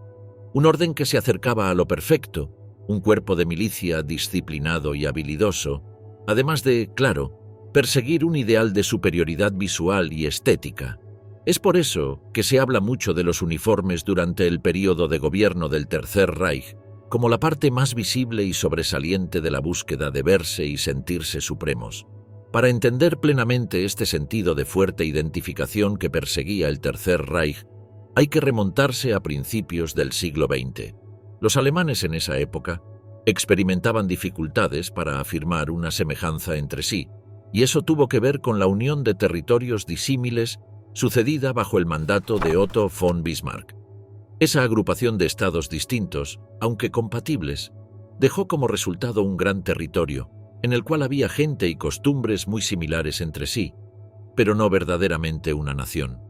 Un orden que se acercaba a lo perfecto, un cuerpo de milicia disciplinado y habilidoso, además de, claro, perseguir un ideal de superioridad visual y estética. Es por eso que se habla mucho de los uniformes durante el período de gobierno del Tercer Reich, como la parte más visible y sobresaliente de la búsqueda de verse y sentirse supremos. Para entender plenamente este sentido de fuerte identificación que perseguía el Tercer Reich, hay que remontarse a principios del siglo XX. Los alemanes en esa época experimentaban dificultades para afirmar una semejanza entre sí, y eso tuvo que ver con la unión de territorios disímiles sucedida bajo el mandato de Otto von Bismarck. Esa agrupación de estados distintos, aunque compatibles, dejó como resultado un gran territorio, en el cual había gente y costumbres muy similares entre sí, pero no verdaderamente una nación.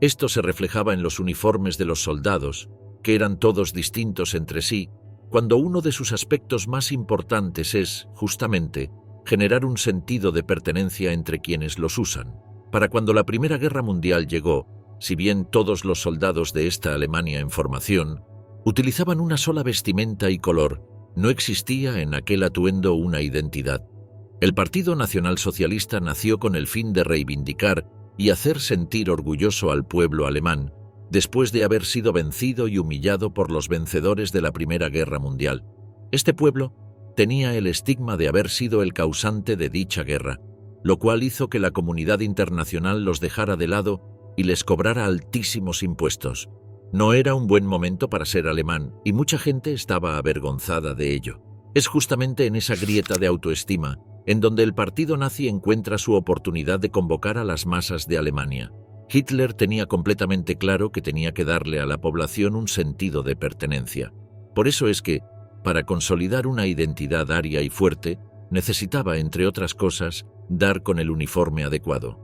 Esto se reflejaba en los uniformes de los soldados, que eran todos distintos entre sí, cuando uno de sus aspectos más importantes es, justamente, generar un sentido de pertenencia entre quienes los usan. Para cuando la Primera Guerra Mundial llegó, si bien todos los soldados de esta Alemania en formación utilizaban una sola vestimenta y color, no existía en aquel atuendo una identidad. El Partido Nacional Socialista nació con el fin de reivindicar y hacer sentir orgulloso al pueblo alemán, después de haber sido vencido y humillado por los vencedores de la Primera Guerra Mundial. Este pueblo tenía el estigma de haber sido el causante de dicha guerra, lo cual hizo que la comunidad internacional los dejara de lado y les cobrara altísimos impuestos. No era un buen momento para ser alemán y mucha gente estaba avergonzada de ello. Es justamente en esa grieta de autoestima en donde el partido nazi encuentra su oportunidad de convocar a las masas de Alemania. Hitler tenía completamente claro que tenía que darle a la población un sentido de pertenencia. Por eso es que, para consolidar una identidad aria y fuerte, necesitaba, entre otras cosas, dar con el uniforme adecuado.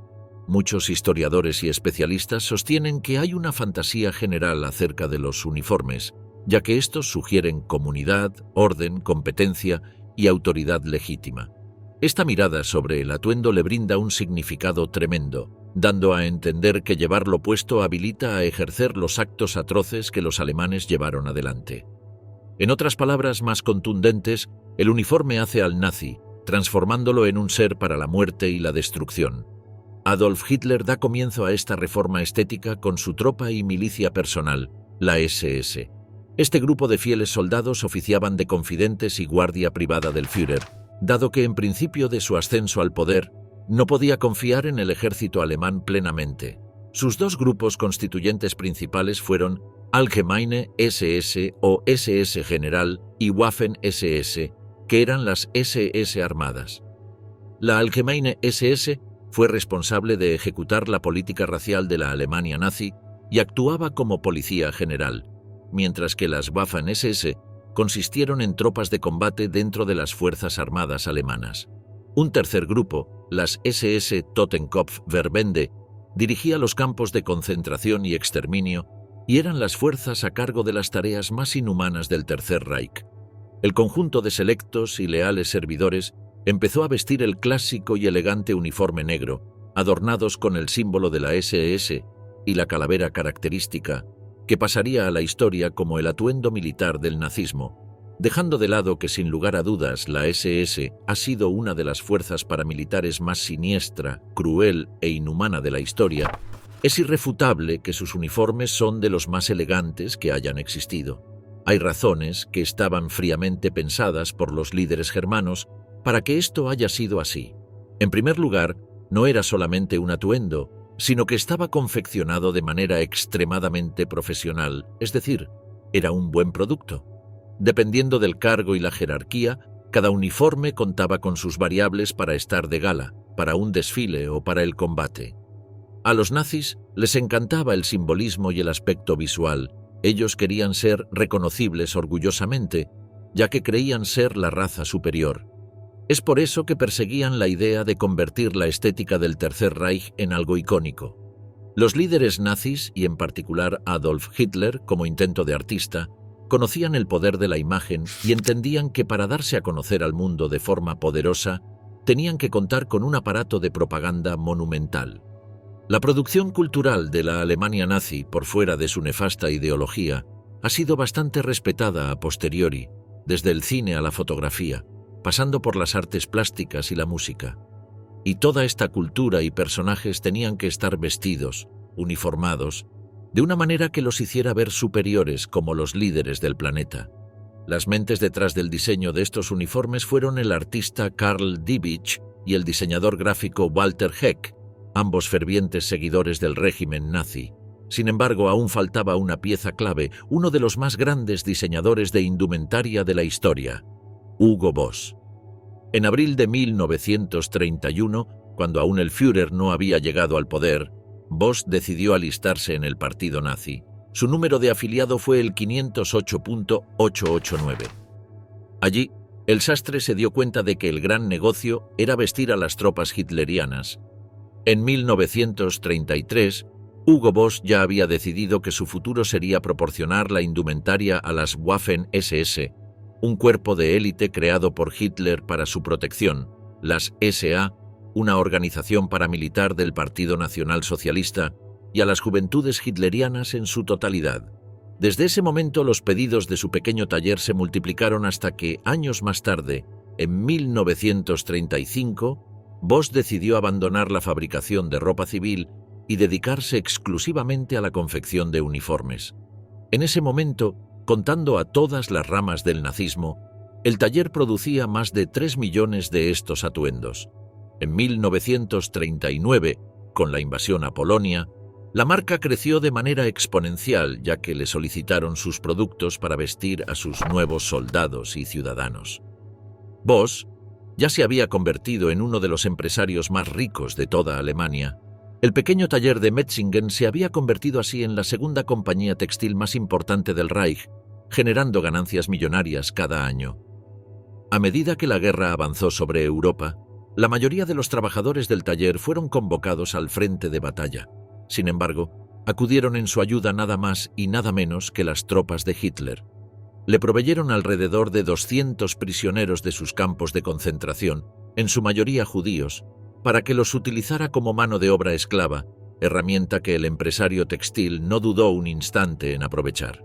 Muchos historiadores y especialistas sostienen que hay una fantasía general acerca de los uniformes, ya que estos sugieren comunidad, orden, competencia y autoridad legítima. Esta mirada sobre el atuendo le brinda un significado tremendo, dando a entender que llevarlo puesto habilita a ejercer los actos atroces que los alemanes llevaron adelante. En otras palabras más contundentes, el uniforme hace al nazi, transformándolo en un ser para la muerte y la destrucción. Adolf Hitler da comienzo a esta reforma estética con su tropa y milicia personal, la SS. Este grupo de fieles soldados oficiaban de confidentes y guardia privada del Führer, dado que en principio de su ascenso al poder no podía confiar en el ejército alemán plenamente. Sus dos grupos constituyentes principales fueron Allgemeine SS o SS General y Waffen-SS, que eran las SS armadas. La Allgemeine SS fue responsable de ejecutar la política racial de la Alemania nazi y actuaba como policía general, mientras que las Waffen-SS consistieron en tropas de combate dentro de las Fuerzas Armadas alemanas. Un tercer grupo, las SS Totenkopf-Verbände, dirigía los campos de concentración y exterminio y eran las fuerzas a cargo de las tareas más inhumanas del Tercer Reich. El conjunto de selectos y leales servidores empezó a vestir el clásico y elegante uniforme negro, adornados con el símbolo de la SS y la calavera característica, que pasaría a la historia como el atuendo militar del nazismo, dejando de lado que sin lugar a dudas la SS ha sido una de las fuerzas paramilitares más siniestra, cruel e inhumana de la historia. Es irrefutable que sus uniformes son de los más elegantes que hayan existido. Hay razones que estaban fríamente pensadas por los líderes germanos para que esto haya sido así. En primer lugar, no era solamente un atuendo, sino que estaba confeccionado de manera extremadamente profesional, es decir, era un buen producto. Dependiendo del cargo y la jerarquía, cada uniforme contaba con sus variables para estar de gala, para un desfile o para el combate. A los nazis les encantaba el simbolismo y el aspecto visual. Ellos querían ser reconocibles orgullosamente, ya que creían ser la raza superior. Es por eso que perseguían la idea de convertir la estética del Tercer Reich en algo icónico. Los líderes nazis, y en particular Adolf Hitler como intento de artista, conocían el poder de la imagen y entendían que para darse a conocer al mundo de forma poderosa, tenían que contar con un aparato de propaganda monumental. La producción cultural de la Alemania nazi, por fuera de su nefasta ideología, ha sido bastante respetada a posteriori, desde el cine a la fotografía, pasando por las artes plásticas y la música. Y toda esta cultura y personajes tenían que estar vestidos, uniformados, de una manera que los hiciera ver superiores como los líderes del planeta. Las mentes detrás del diseño de estos uniformes fueron el artista Karl Diebitsch y el diseñador gráfico Walter Heck, ambos fervientes seguidores del régimen nazi. Sin embargo, aún faltaba una pieza clave, uno de los más grandes diseñadores de indumentaria de la historia, Hugo Boss. En abril de 1931, cuando aún el Führer no había llegado al poder, Boss decidió alistarse en el partido nazi. Su número de afiliado fue el 508.889. Allí, el sastre se dio cuenta de que el gran negocio era vestir a las tropas hitlerianas. En 1933, Hugo Boss ya había decidido que su futuro sería proporcionar la indumentaria a las Waffen-SS, un cuerpo de élite creado por Hitler para su protección, las SA, una organización paramilitar del Partido Nacional Socialista, y a las juventudes hitlerianas en su totalidad. Desde ese momento los pedidos de su pequeño taller se multiplicaron hasta que, años más tarde, en 1935, Boss decidió abandonar la fabricación de ropa civil y dedicarse exclusivamente a la confección de uniformes. En ese momento, contando a todas las ramas del nazismo, el taller producía más de 3 millones de estos atuendos. En 1939, con la invasión a Polonia, la marca creció de manera exponencial, ya que le solicitaron sus productos para vestir a sus nuevos soldados y ciudadanos. Boss ya se había convertido en uno de los empresarios más ricos de toda Alemania. El pequeño taller de Metzingen se había convertido así en la segunda compañía textil más importante del Reich, generando ganancias millonarias cada año. A medida que la guerra avanzó sobre Europa, la mayoría de los trabajadores del taller fueron convocados al frente de batalla. Sin embargo, acudieron en su ayuda nada más y nada menos que las tropas de Hitler. Le proveyeron alrededor de 200 prisioneros de sus campos de concentración, en su mayoría judíos, para que los utilizara como mano de obra esclava, herramienta que el empresario textil no dudó un instante en aprovechar.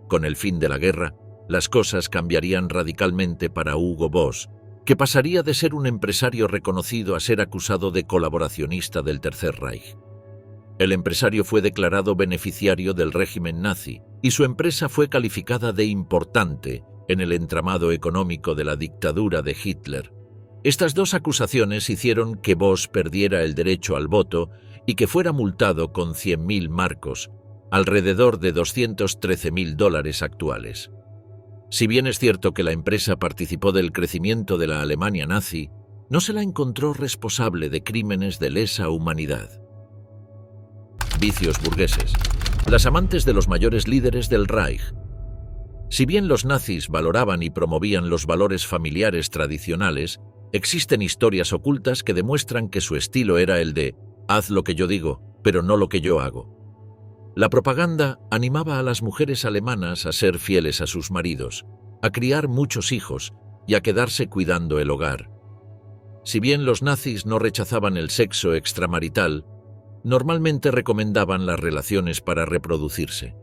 Con el fin de la guerra, las cosas cambiarían radicalmente para Hugo Boss, que pasaría de ser un empresario reconocido a ser acusado de colaboracionista del Tercer Reich. El empresario fue declarado beneficiario del régimen nazi y su empresa fue calificada de importante en el entramado económico de la dictadura de Hitler. Estas dos acusaciones hicieron que Boss perdiera el derecho al voto y que fuera multado con 100.000 marcos, alrededor de $213.000 actuales. Si bien es cierto que la empresa participó del crecimiento de la Alemania nazi, no se la encontró responsable de crímenes de lesa humanidad. Vicios burgueses. Las amantes de los mayores líderes del Reich. Si bien los nazis valoraban y promovían los valores familiares tradicionales, existen historias ocultas que demuestran que su estilo era el de «haz lo que yo digo, pero no lo que yo hago». La propaganda animaba a las mujeres alemanas a ser fieles a sus maridos, a criar muchos hijos y a quedarse cuidando el hogar. Si bien los nazis no rechazaban el sexo extramarital, normalmente recomendaban las relaciones para reproducirse.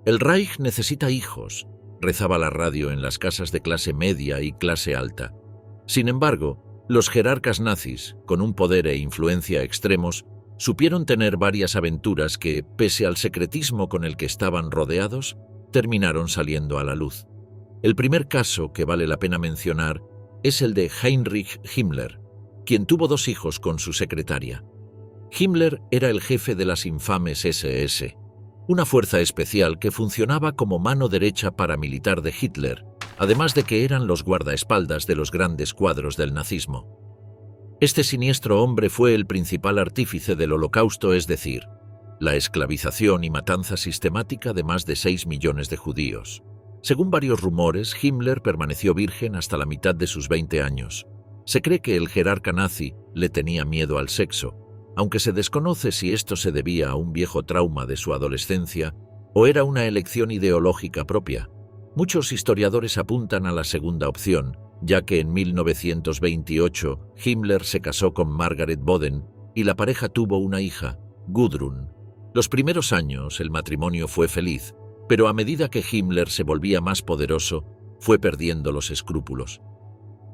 «El Reich necesita hijos», rezaba la radio en las casas de clase media y clase alta. Sin embargo, los jerarcas nazis, con un poder e influencia extremos, supieron tener varias aventuras que, pese al secretismo con el que estaban rodeados, terminaron saliendo a la luz. El primer caso que vale la pena mencionar es el de Heinrich Himmler, quien tuvo 2 hijos con su secretaria. Himmler era el jefe de las infames SS, una fuerza especial que funcionaba como mano derecha paramilitar de Hitler, además de que eran los guardaespaldas de los grandes cuadros del nazismo. Este siniestro hombre fue el principal artífice del Holocausto, es decir, la esclavización y matanza sistemática de más de 6 millones de judíos. Según varios rumores, Himmler permaneció virgen hasta la mitad de sus 20 años. Se cree que el jerarca nazi le tenía miedo al sexo, aunque se desconoce si esto se debía a un viejo trauma de su adolescencia o era una elección ideológica propia. Muchos historiadores apuntan a la segunda opción, ya que en 1928 Himmler se casó con Margaret Boden y la pareja tuvo una hija, Gudrun. Los primeros años el matrimonio fue feliz, pero a medida que Himmler se volvía más poderoso, fue perdiendo los escrúpulos.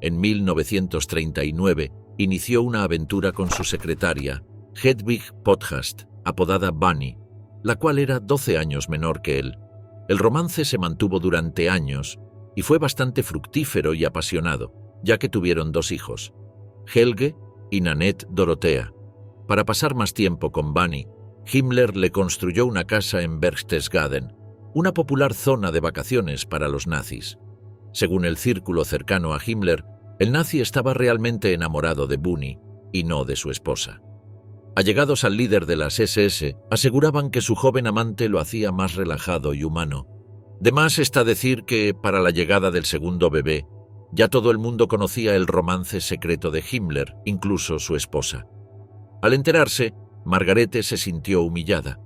En 1939 inició una aventura con su secretaria, Hedwig Potthast, apodada Bunny, la cual era 12 años menor que él. El romance se mantuvo durante años y fue bastante fructífero y apasionado, ya que tuvieron 2 hijos, Helge y Nanette Dorothea. Para pasar más tiempo con Bunny, Himmler le construyó una casa en Berchtesgaden, una popular zona de vacaciones para los nazis. Según el círculo cercano a Himmler, el nazi estaba realmente enamorado de Bunny y no de su esposa. Allegados al líder de las SS aseguraban que su joven amante lo hacía más relajado y humano. De más está decir que, para la llegada del segundo bebé, ya todo el mundo conocía el romance secreto de Himmler, incluso su esposa. Al enterarse, Margarete se sintió humillada.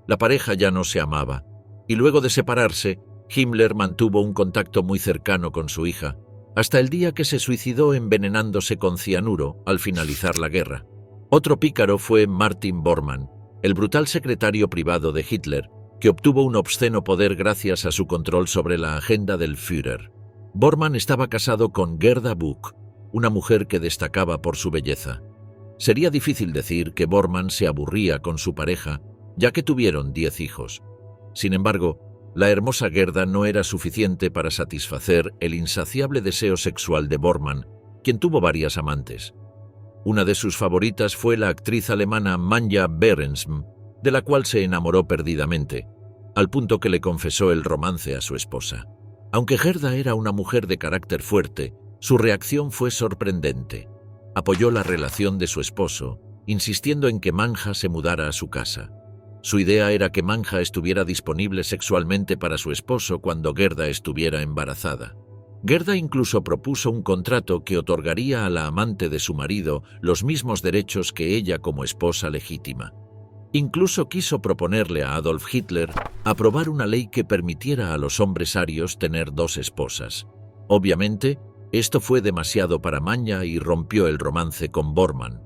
La pareja ya no se amaba, y luego de separarse, Himmler mantuvo un contacto muy cercano con su hija, hasta el día que se suicidó envenenándose con cianuro al finalizar la guerra. Otro pícaro fue Martin Bormann, el brutal secretario privado de Hitler, que obtuvo un obsceno poder gracias a su control sobre la agenda del Führer. Bormann estaba casado con Gerda Buck, una mujer que destacaba por su belleza. Sería difícil decir que Bormann se aburría con su pareja, ya que tuvieron 10 hijos. Sin embargo, la hermosa Gerda no era suficiente para satisfacer el insaciable deseo sexual de Bormann, quien tuvo varias amantes. Una de sus favoritas fue la actriz alemana Manja Behrensm, de la cual se enamoró perdidamente, al punto que le confesó el romance a su esposa. Aunque Gerda era una mujer de carácter fuerte, su reacción fue sorprendente. Apoyó la relación de su esposo, insistiendo en que Manja se mudara a su casa. Su idea era que Manja estuviera disponible sexualmente para su esposo cuando Gerda estuviera embarazada. Gerda incluso propuso un contrato que otorgaría a la amante de su marido los mismos derechos que ella como esposa legítima. Incluso quiso proponerle a Adolf Hitler aprobar una ley que permitiera a los hombres arios tener 2 esposas. Obviamente, esto fue demasiado para Manja y rompió el romance con Bormann.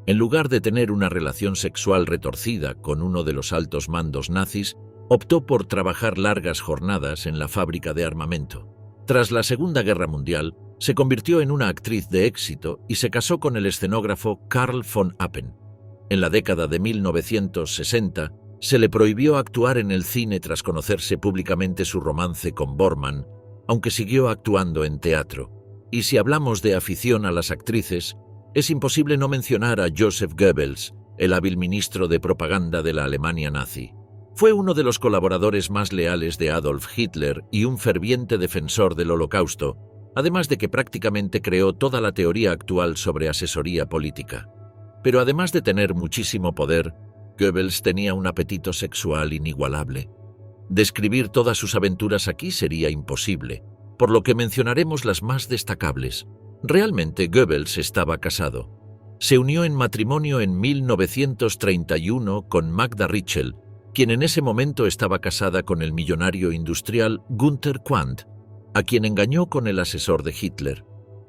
En lugar de tener una relación sexual retorcida con uno de los altos mandos nazis, optó por trabajar largas jornadas en la fábrica de armamento. Tras la Segunda Guerra Mundial, se convirtió en una actriz de éxito y se casó con el escenógrafo Karl von Appen. En la década de 1960, se le prohibió actuar en el cine tras conocerse públicamente su romance con Bormann, aunque siguió actuando en teatro. Y si hablamos de afición a las actrices, es imposible no mencionar a Joseph Goebbels, el hábil ministro de propaganda de la Alemania nazi. Fue uno de los colaboradores más leales de Adolf Hitler y un ferviente defensor del Holocausto, además de que prácticamente creó toda la teoría actual sobre asesoría política. Pero además de tener muchísimo poder, Goebbels tenía un apetito sexual inigualable. Describir todas sus aventuras aquí sería imposible, por lo que mencionaremos las más destacables. Realmente Goebbels estaba casado. Se unió en matrimonio en 1931 con Magda Ritschl, quien en ese momento estaba casada con el millonario industrial Günther Quandt, a quien engañó con el asesor de Hitler.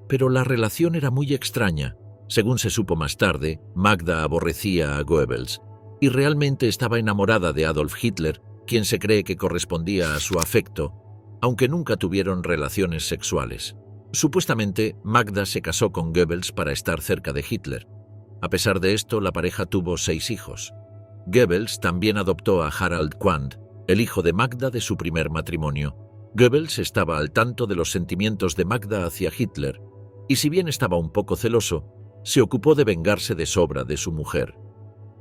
Pero la relación era muy extraña. Según se supo más tarde, Magda aborrecía a Goebbels y realmente estaba enamorada de Adolf Hitler, quien se cree que correspondía a su afecto, aunque nunca tuvieron relaciones sexuales. Supuestamente, Magda se casó con Goebbels para estar cerca de Hitler. A pesar de esto, la pareja tuvo 6 hijos. Goebbels también adoptó a Harald Quandt, el hijo de Magda de su primer matrimonio. Goebbels estaba al tanto de los sentimientos de Magda hacia Hitler, y si bien estaba un poco celoso, se ocupó de vengarse de sobra de su mujer.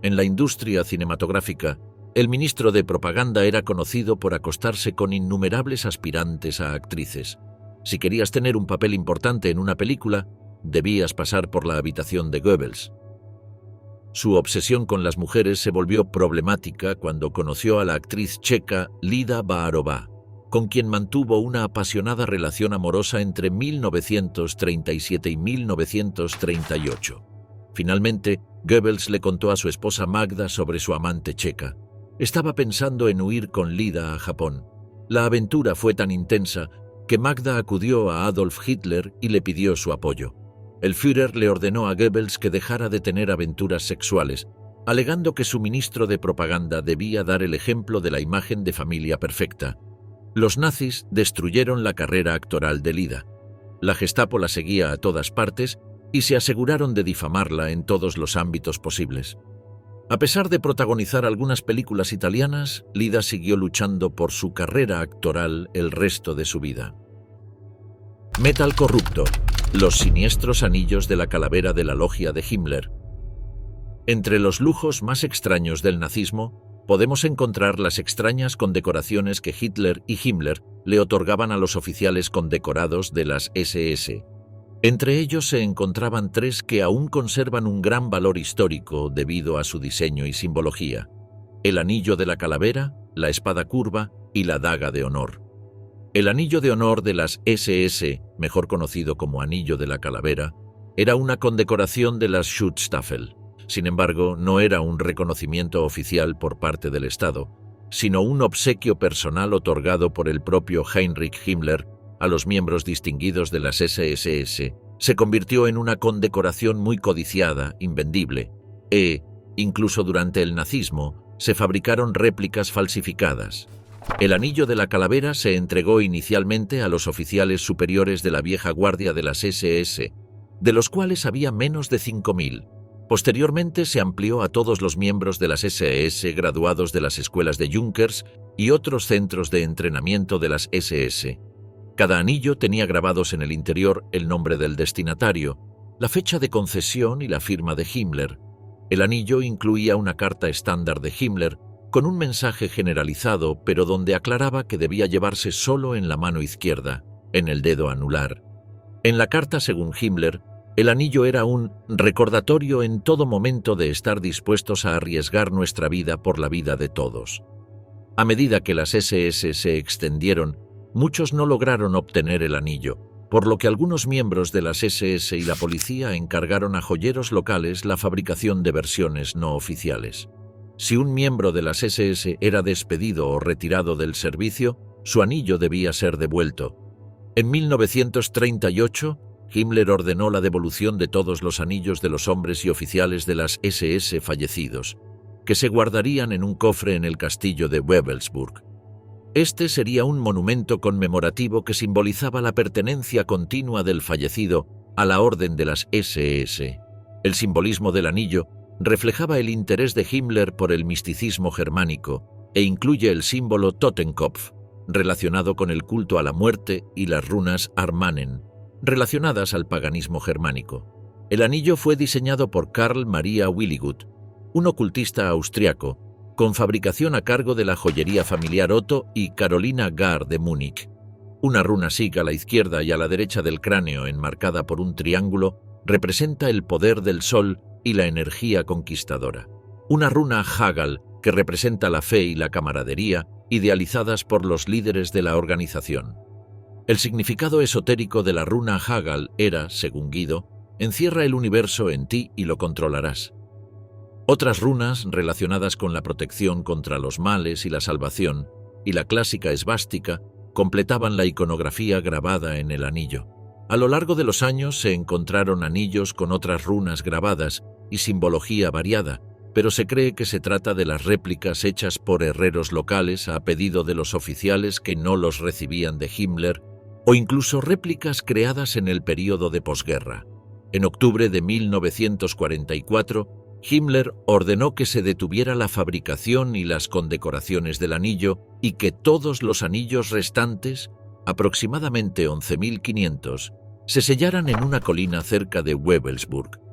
En la industria cinematográfica, el ministro de propaganda era conocido por acostarse con innumerables aspirantes a actrices. Si querías tener un papel importante en una película, debías pasar por la habitación de Goebbels. Su obsesión con las mujeres se volvió problemática cuando conoció a la actriz checa Lida Baárová, con quien mantuvo una apasionada relación amorosa entre 1937 y 1938. Finalmente, Goebbels le contó a su esposa Magda sobre su amante checa. Estaba pensando en huir con Lida a Japón. La aventura fue tan intensa que Magda acudió a Adolf Hitler y le pidió su apoyo. El Führer le ordenó a Goebbels que dejara de tener aventuras sexuales, alegando que su ministro de propaganda debía dar el ejemplo de la imagen de familia perfecta. Los nazis destruyeron la carrera actoral de Lida. La Gestapo la seguía a todas partes y se aseguraron de difamarla en todos los ámbitos posibles. A pesar de protagonizar algunas películas italianas, Lida siguió luchando por su carrera actoral el resto de su vida. Metal corrupto. Los siniestros anillos de la calavera de la logia de Himmler. Entre los lujos más extraños del nazismo, podemos encontrar las extrañas condecoraciones que Hitler y Himmler le otorgaban a los oficiales condecorados de las SS. Entre ellos se encontraban 3 que aún conservan un gran valor histórico debido a su diseño y simbología: el anillo de la calavera, la espada curva y la daga de honor. El anillo de honor de las SS, mejor conocido como anillo de la calavera, era una condecoración de las Schutzstaffel. Sin embargo, no era un reconocimiento oficial por parte del Estado, sino un obsequio personal otorgado por el propio Heinrich Himmler a los miembros distinguidos de las SSS. Se convirtió en una condecoración muy codiciada, invendible, incluso durante el nazismo, se fabricaron réplicas falsificadas. El anillo de la calavera se entregó inicialmente a los oficiales superiores de la vieja guardia de las SS, de los cuales había menos de 5.000. Posteriormente se amplió a todos los miembros de las SS graduados de las escuelas de Junkers y otros centros de entrenamiento de las SS. Cada anillo tenía grabados en el interior el nombre del destinatario, la fecha de concesión y la firma de Himmler. El anillo incluía una carta estándar de Himmler con un mensaje generalizado, pero donde aclaraba que debía llevarse solo en la mano izquierda, en el dedo anular. En la carta, según Himmler, el anillo era un recordatorio en todo momento de estar dispuestos a arriesgar nuestra vida por la vida de todos. A medida que las SS se extendieron, muchos no lograron obtener el anillo, por lo que algunos miembros de las SS y la policía encargaron a joyeros locales la fabricación de versiones no oficiales. Si un miembro de las SS era despedido o retirado del servicio, su anillo debía ser devuelto. En 1938, Himmler ordenó la devolución de todos los anillos de los hombres y oficiales de las SS fallecidos, que se guardarían en un cofre en el castillo de Wewelsburg. Este sería un monumento conmemorativo que simbolizaba la pertenencia continua del fallecido a la orden de las SS. El simbolismo del anillo reflejaba el interés de Himmler por el misticismo germánico e incluye el símbolo Totenkopf, relacionado con el culto a la muerte, y las runas Armanen, relacionadas al paganismo germánico. El anillo fue diseñado por Karl Maria Willigut, un ocultista austriaco, con fabricación a cargo de la joyería familiar Otto y Carolina Gar de Múnich. Una runa Sig a la izquierda y a la derecha del cráneo, enmarcada por un triángulo, representa el poder del sol y la energía conquistadora. una runa Hagal que representa la fe y la camaradería, idealizadas por los líderes de la organización. El significado esotérico de la runa Hagal era, según Guido, encierra el universo en ti y lo controlarás. Otras runas relacionadas con la protección contra los males y la salvación, y la clásica esvástica, completaban la iconografía grabada en el anillo. A lo largo de los años se encontraron anillos con otras runas grabadas y simbología variada, pero se cree que se trata de las réplicas hechas por herreros locales a pedido de los oficiales que no los recibían de Himmler, o incluso réplicas creadas en el período de posguerra. En octubre de 1944, Himmler ordenó que se detuviera la fabricación y las condecoraciones del anillo y que todos los anillos restantes, aproximadamente 11.500, se sellaran en una colina cerca de Wewelsburg.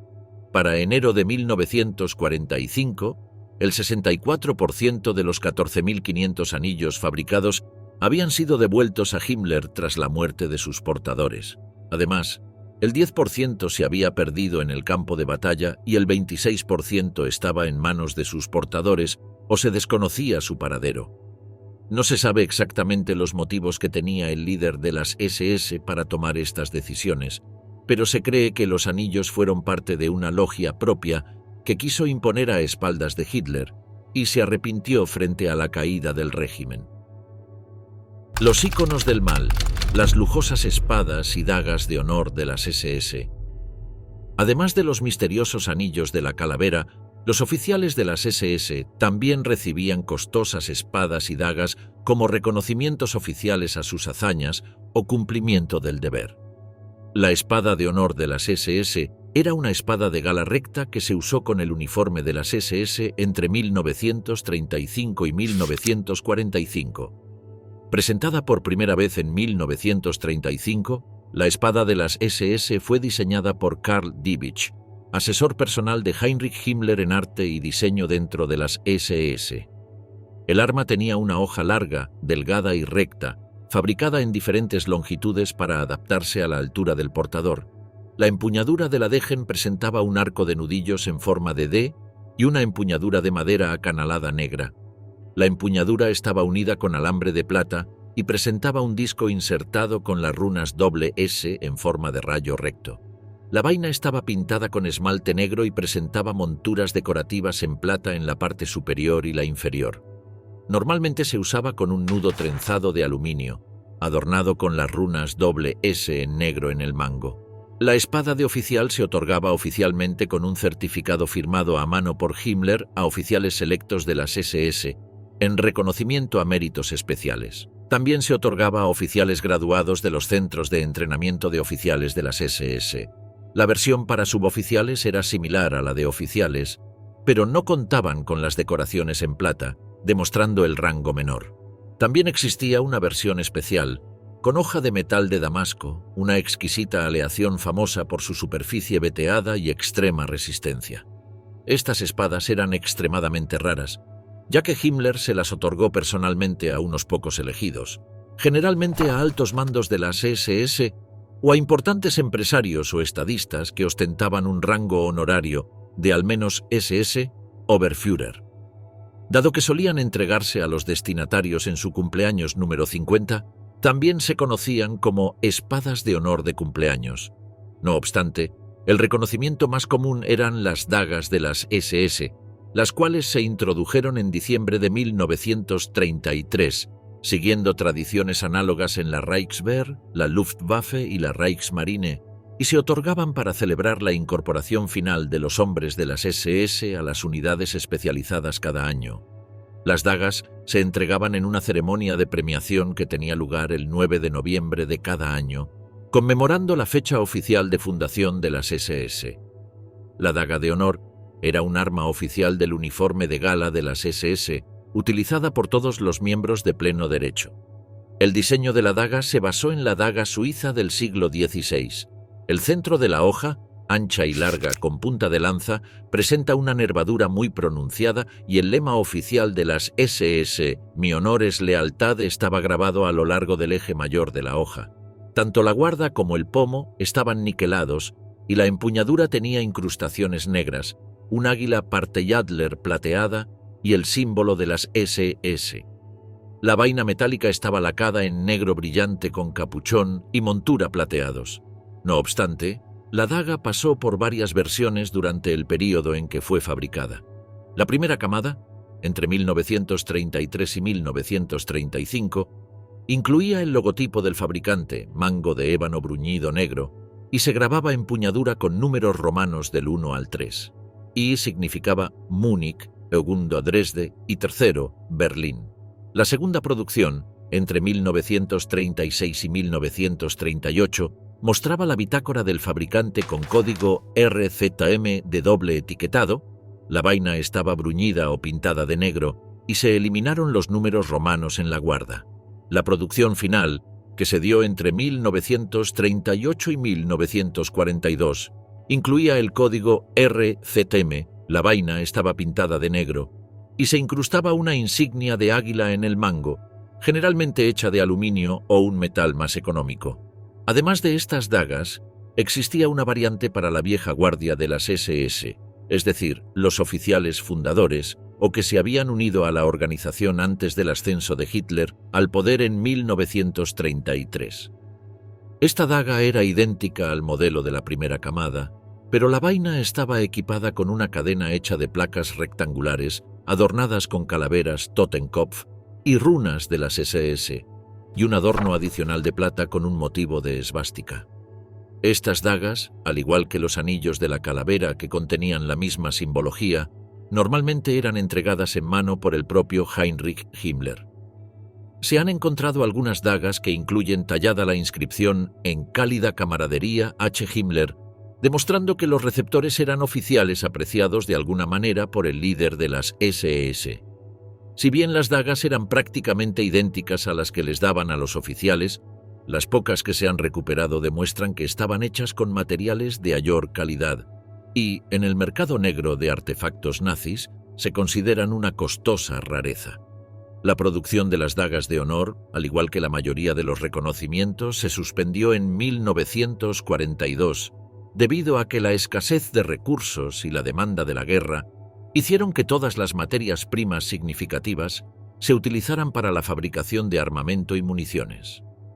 Para enero de 1945, el 64% de los 14.500 anillos fabricados habían sido devueltos a Himmler tras la muerte de sus portadores. Además, el 10% se había perdido en el campo de batalla y el 26% estaba en manos de sus portadores o se desconocía su paradero. No se sabe exactamente los motivos que tenía el líder de las SS para tomar estas decisiones, pero se cree que los anillos fueron parte de una logia propia que quiso imponer a espaldas de Hitler y se arrepintió frente a la caída del régimen. Los íconos del mal, las lujosas espadas y dagas de honor de las SS. Además de los misteriosos anillos de la calavera, los oficiales de las SS también recibían costosas espadas y dagas como reconocimientos oficiales a sus hazañas o cumplimiento del deber. La espada de honor de las SS era una espada de gala recta que se usó con el uniforme de las SS entre 1935 y 1945. Presentada por primera vez en 1935, la espada de las SS fue diseñada por Karl Diebitsch, asesor personal de Heinrich Himmler en arte y diseño dentro de las SS. El arma tenía una hoja larga, delgada y recta, fabricada en diferentes longitudes para adaptarse a la altura del portador. La empuñadura de la Degen presentaba un arco de nudillos en forma de D y una empuñadura de madera acanalada negra. La empuñadura estaba unida con alambre de plata y presentaba un disco insertado con las runas S en forma de rayo recto. La vaina estaba pintada con esmalte negro y presentaba monturas decorativas en plata en la parte superior y la inferior. Normalmente se usaba con un nudo trenzado de aluminio, adornado con las runas S en negro en el mango. La espada de oficial se otorgaba oficialmente con un certificado firmado a mano por Himmler a oficiales selectos de las SS, en reconocimiento a méritos especiales. También se otorgaba a oficiales graduados de los centros de entrenamiento de oficiales de las SS. La versión para suboficiales era similar a la de oficiales, pero no contaban con las decoraciones en plata, demostrando el rango menor. También existía una versión especial, con hoja de metal de Damasco, una exquisita aleación famosa por su superficie veteada y extrema resistencia. Estas espadas eran extremadamente raras, ya que Himmler se las otorgó personalmente a unos pocos elegidos, generalmente a altos mandos de las SS o a importantes empresarios o estadistas que ostentaban un rango honorario de al menos SS Oberführer. Dado que solían entregarse a los destinatarios en su cumpleaños número 50, también se conocían como espadas de honor de cumpleaños. No obstante, el reconocimiento más común eran las dagas de las SS, las cuales se introdujeron en diciembre de 1933, siguiendo tradiciones análogas en la Reichswehr, la Luftwaffe y la Reichsmarine, y se otorgaban para celebrar la incorporación final de los hombres de las SS a las unidades especializadas cada año. Las dagas se entregaban en una ceremonia de premiación que tenía lugar el 9 de noviembre de cada año, conmemorando la fecha oficial de fundación de las SS. La daga de honor era un arma oficial del uniforme de gala de las SS, utilizada por todos los miembros de pleno derecho. El diseño de la daga se basó en la daga suiza del siglo XVI. El centro de la hoja, ancha y larga con punta de lanza, presenta una nervadura muy pronunciada y el lema oficial de las SS, Mi honor es lealtad, estaba grabado a lo largo del eje mayor de la hoja. Tanto la guarda como el pomo estaban niquelados y la empuñadura tenía incrustaciones negras, un águila Parteyadler plateada y el símbolo de las SS. La vaina metálica estaba lacada en negro brillante con capuchón y montura plateados. No obstante, la daga pasó por varias versiones durante el período en que fue fabricada. La primera camada, entre 1933 y 1935, incluía el logotipo del fabricante, mango de ébano bruñido negro, y se grababa empuñadura con números romanos del 1 al 3. Y significaba Múnich, segundo Dresde y tercero Berlín. La segunda producción, entre 1936 y 1938, mostraba la bitácora del fabricante con código RZM de doble etiquetado. La vaina estaba bruñida o pintada de negro y se eliminaron los números romanos en la guarda. La producción final, que se dio entre 1938 y 1942, incluía el código RZM, la vaina estaba pintada de negro, y se incrustaba una insignia de águila en el mango, generalmente hecha de aluminio o un metal más económico. Además de estas dagas, existía una variante para la vieja guardia de las SS, es decir, los oficiales fundadores o que se habían unido a la organización antes del ascenso de Hitler al poder en 1933. Esta daga era idéntica al modelo de la primera camada, pero la vaina estaba equipada con una cadena hecha de placas rectangulares adornadas con calaveras Totenkopf y runas de las SS, y un adorno adicional de plata con un motivo de esvástica. Estas dagas, al igual que los anillos de la calavera que contenían la misma simbología, normalmente eran entregadas en mano por el propio Heinrich Himmler. Se han encontrado algunas dagas que incluyen tallada la inscripción "En cálida camaradería H. Himmler", demostrando que los receptores eran oficiales apreciados de alguna manera por el líder de las SS. Si bien las dagas eran prácticamente idénticas a las que les daban a los oficiales, las pocas que se han recuperado demuestran que estaban hechas con materiales de mayor calidad y, en el mercado negro de artefactos nazis, se consideran una costosa rareza. La producción de las dagas de honor, al igual que la mayoría de los reconocimientos, se suspendió en 1942, debido a que la escasez de recursos y la demanda de la guerra hicieron que todas las materias primas significativas se utilizaran para la fabricación de armamento y municiones.